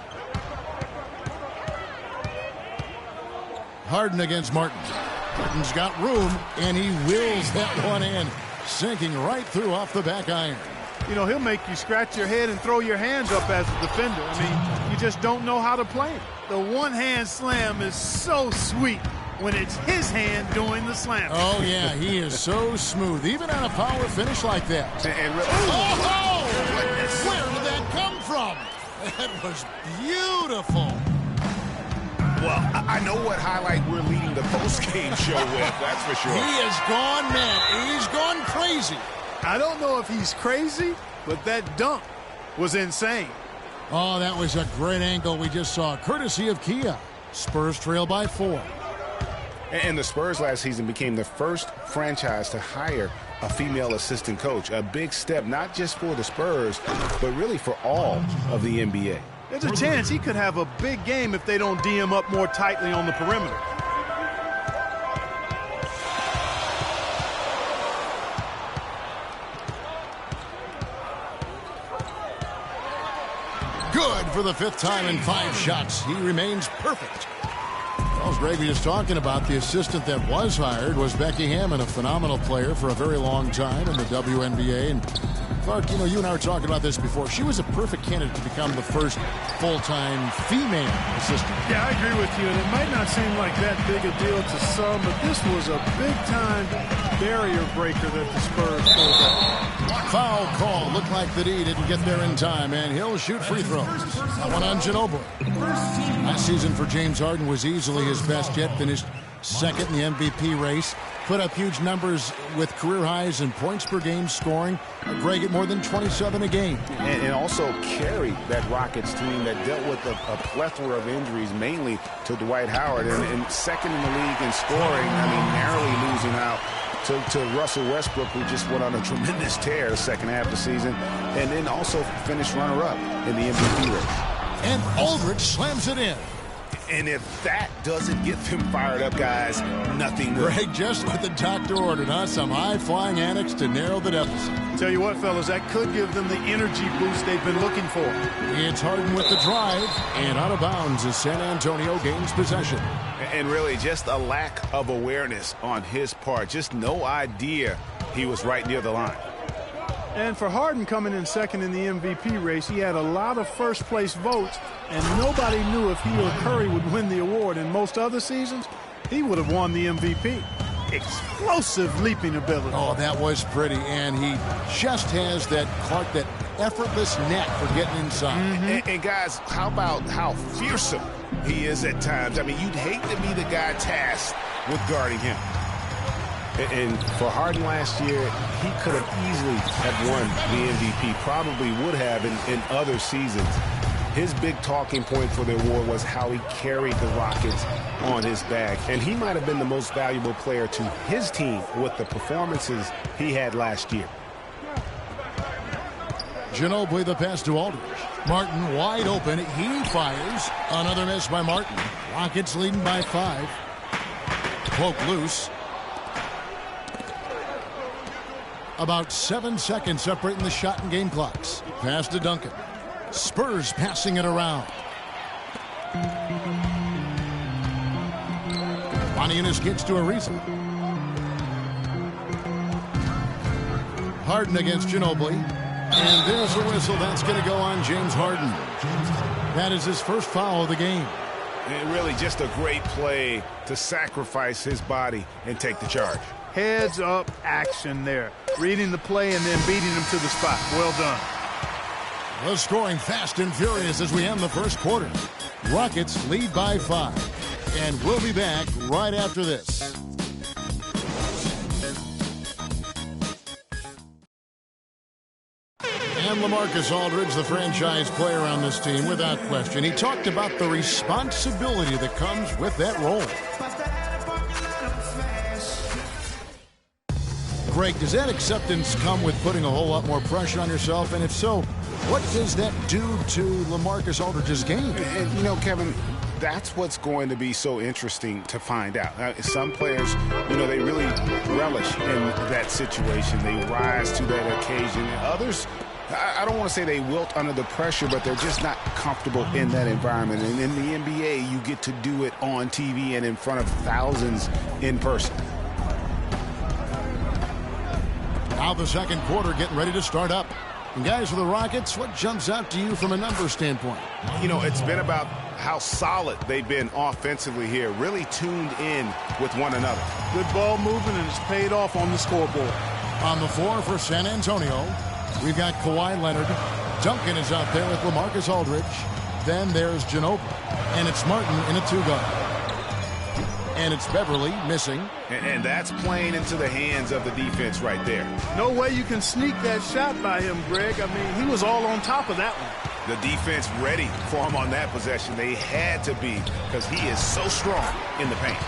Harden against Martin. Martin's got room, and he wills that one in, sinking right through off the back iron. You know, he'll make you scratch your head and throw your hands up as a defender. I mean, you just don't know how to play him. The one-hand slam is so sweet when it's his hand doing the slam. Oh, yeah, he is so smooth, even on a power finish like that. And where did that come from? That was beautiful. Well, I know what highlight we're leading the post-game show with, that's for sure. He has gone mad. He's gone crazy. I don't know if he's crazy, but that dunk was insane. Oh, that was a great angle we just saw, courtesy of Kia. Spurs trail by 4. And the Spurs last season became the first franchise to hire a female assistant coach. A big step, not just for the Spurs, but really for all of the NBA. There's a chance he could have a big game if they don't D him up more tightly on the perimeter. Good for the 5th time in 5 shots. He remains perfect. As Greg was just talking about, the assistant that was hired was Becky Hammon, a phenomenal player for a very long time in the WNBA. And Clark, you know, you and I were talking about this before. She was a perfect candidate to become the first full-time female assistant. Yeah, I agree with you. And it might not seem like that big a deal to some, but this was a big-time barrier breaker that the Spurs pulled out. Foul call. Looked like the D didn't get there in time, and he'll shoot free throws. That one on Ginobili. Last season for James Harden was easily his best yet. Finished second in the MVP race. Put up huge numbers with career highs in points per game scoring. Greg at more than 27 a game. And also carried that Rockets team that dealt with a plethora of injuries, mainly to Dwight Howard. And second in the league in scoring, I mean, narrowly losing out to Russell Westbrook, who just went on a tremendous tear the second half of the season, and then also finished runner-up in the MVP race. And Aldridge slams it in. And if that doesn't get them fired up, guys, nothing will. Greg, just what the doctor ordered, huh? Some high-flying antics to narrow the deficit. Tell you what, fellas, that could give them the energy boost they've been looking for. It's Harden with the drive, and out of bounds as San Antonio gains possession. And really just a lack of awareness on his part. Just no idea he was right near the line. And for Harden coming in second in the MVP race, he had a lot of first-place votes, and nobody knew if he or Curry would win the award. In most other seasons, he would have won the MVP. Explosive leaping ability. Oh, that was pretty, and he just has that effortless knack for getting inside. Mm-hmm. And guys, how about how fearsome he is at times? I mean, you'd hate to be the guy tasked with guarding him. And for Harden last year, he could have easily have won the MVP, probably would have in other seasons. His big talking point for the award was how he carried the Rockets on his back. And he might have been the most valuable player to his team with the performances he had last year. Ginobili the pass to Aldridge. Martin wide open. He fires. Another miss by Martin. Rockets leading by 5. Poke loose. About 7 seconds separating the shot and game clocks. Pass to Duncan. Spurs passing it around. Maniunas gets to Ariza. Harden against Ginobili. And there's a whistle. That's going to go on James Harden. That is his first foul of the game. And really just a great play to sacrifice his body and take the charge. Heads up action there. Reading the play and then beating him to the spot. Well done. The scoring fast and furious as we end the first quarter. Rockets lead by 5. And we'll be back right after this. And LaMarcus Aldridge, the franchise player on this team, without question. He talked about the responsibility that comes with that role. Greg, does that acceptance come with putting a whole lot more pressure on yourself? And if so, what does that do to LaMarcus Aldridge's game? And you know, Kevin, that's what's going to be so interesting to find out. Some players, you know, they really relish in that situation. They rise to that occasion. And others, I don't want to say they wilt under the pressure, but they're just not comfortable in that environment. And in the NBA, you get to do it on TV and in front of thousands in person. Now the second quarter getting ready to start up. And guys, for the Rockets, what jumps out to you from a numbers standpoint? You know, it's been about how solid they've been offensively here, really tuned in with one another. Good ball movement, and it's paid off on the scoreboard. On the floor for San Antonio, we've got Kawhi Leonard. Duncan is out there with LaMarcus Aldridge. Then there's Ginobili. And it's Martin in a 2-guard. And it's Beverly missing. And that's playing into the hands of the defense right there. No way you can sneak that shot by him, Greg. I mean, he was all on top of that one. The defense ready for him on that possession. They had to be, because he is so strong in the paint.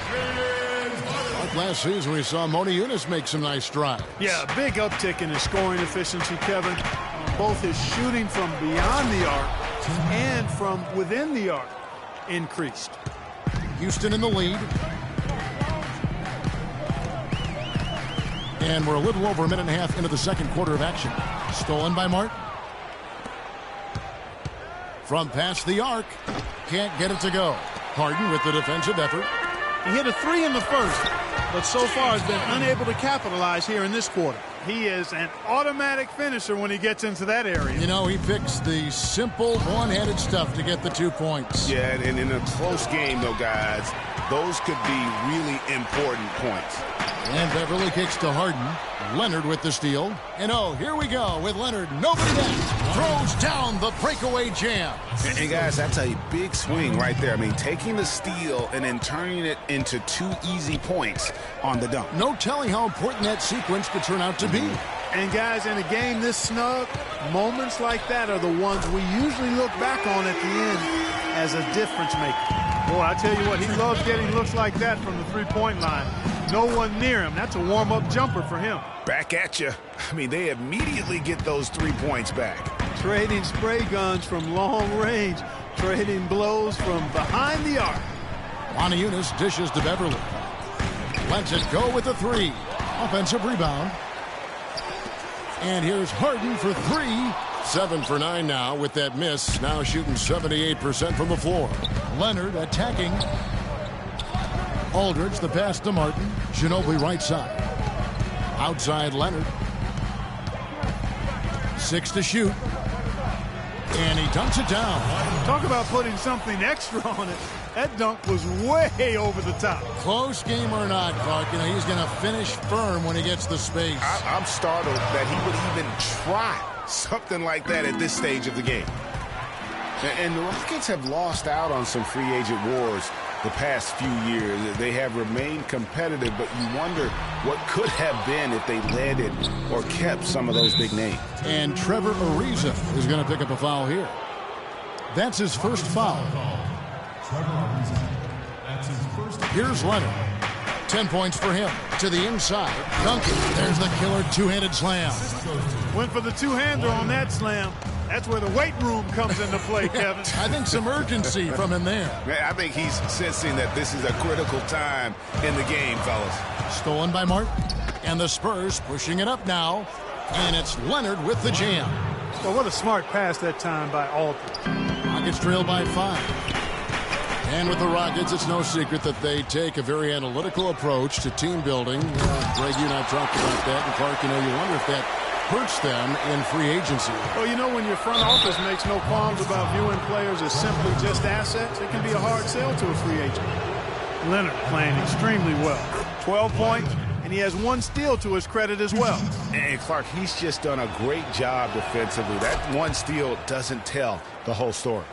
Like last season, we saw Maniunas make some nice strides. Yeah, a big uptick in his scoring efficiency, Kevin. Both his shooting from beyond the arc and from within the arc increased. Houston in the lead. And we're a little over a minute and a half into the second quarter of action. Stolen by Martin. From past the arc. Can't get it to go. Harden with the defensive effort. He hit a 3 in the first, but so far has been unable to capitalize here in this quarter. He is an automatic finisher when he gets into that area. You know, he picks the simple one-handed stuff to get the 2 points. Yeah, and in a close game, though, guys, those could be really important points. And Beverly kicks to Harden. Leonard with the steal. And oh, here we go with Leonard. Nobody back. Throws down the breakaway jam. And guys, that's a big swing right there. I mean, taking the steal and then turning it into 2 easy points on the dunk. No telling how important that sequence could turn out to be. And guys, in a game this snug, moments like that are the ones we usually look back on at the end as a difference maker. Boy, I tell you what, he loves getting looks like that from the three-point line. No one near him. That's a warm-up jumper for him. Back at you. I mean, they immediately get those 3 points back. Trading spray guns from long range. Trading blows from behind the arc. Maniunas dishes to Beverly. Lets it go with the 3. Offensive rebound. And here's Harden for 3. 7 for 9 now with that miss. Now shooting 78% from the floor. Leonard attacking. Aldridge, the pass to Martin. Ginobili right side. Outside Leonard. 6 to shoot. And he dunks it down. Talk about putting something extra on it. That dunk was way over the top. Close game or not, Clark, you know, he's going to finish firm when he gets the space. I'm startled that he would even try something like that at this stage of the game. And the Rockets have lost out on some free agent wars the past few years. They have remained competitive, but you wonder what could have been if they landed or kept some of those big names. And Trevor Ariza is going to pick up a foul here. That's his first foul. Here's Leonard. 10 points for him. To the inside. Duncan. There's the killer two-handed slam. Went for the two-hander on that slam. That's where the weight room comes into play, Kevin. I think some urgency from him there. I think he's sensing that this is a critical time in the game, fellas. Stolen by Martin. And the Spurs pushing it up now. And it's Leonard with the jam. Well, what a smart pass that time by Aldridge. Rockets trail by 5. And with the Rockets, it's no secret that they take a very analytical approach to team building. Greg, you and I talked about that. And Clark, you wonder if that hurts them in free agency. Well, when your front office makes no qualms about viewing players as simply just assets, it can be a hard sell to a free agent. Leonard playing extremely well. 12 points, and he has 1 steal to his credit as well. And Clark, he's just done a great job defensively. That 1 steal doesn't tell the whole story.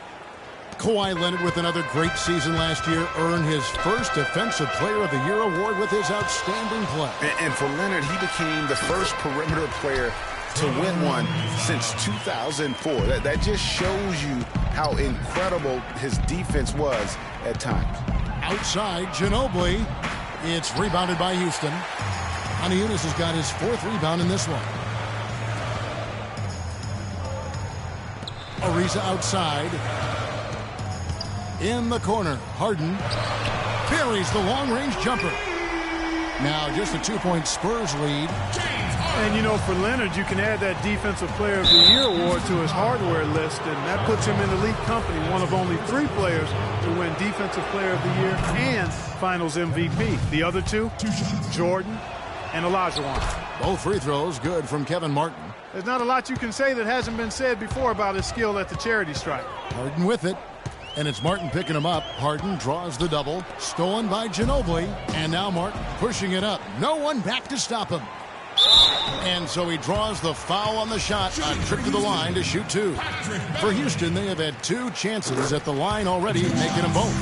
Kawhi Leonard, with another great season last year, earned his first Defensive Player of the Year award with his outstanding play. And for Leonard, he became the first perimeter player to win one since 2004. That just shows you how incredible his defense was at times. Outside, Ginobili. It's rebounded by Houston. Unis has got his 4th rebound in this one. Ariza outside. In the corner, Harden buries the long-range jumper. Now just a 2-point Spurs lead. And, for Leonard, you can add that Defensive Player of the Year award to his hardware list, and that puts him in elite company, one of only 3 players to win Defensive Player of the Year and Finals MVP. The other 2, Jordan and Olajuwon. Both free throws good from Kevin Martin. There's not a lot you can say that hasn't been said before about his skill at the charity stripe. Harden with it. And it's Martin picking him up. Harden draws the double. Stolen by Ginobili. And now Martin pushing it up. No one back to stop him. And so he draws the foul on the shot. A trip to the line to shoot 2. For Houston, they have had 2 chances at the line already, making them both.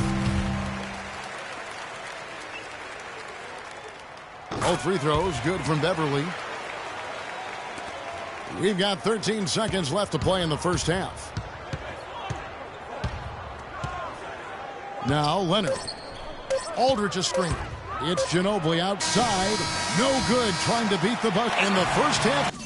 Both free throws good from Beverly. We've got 13 seconds left to play in the first half. Now Leonard. Aldridge is screening. It's Ginobili outside. No good trying to beat the Bucks in the first half.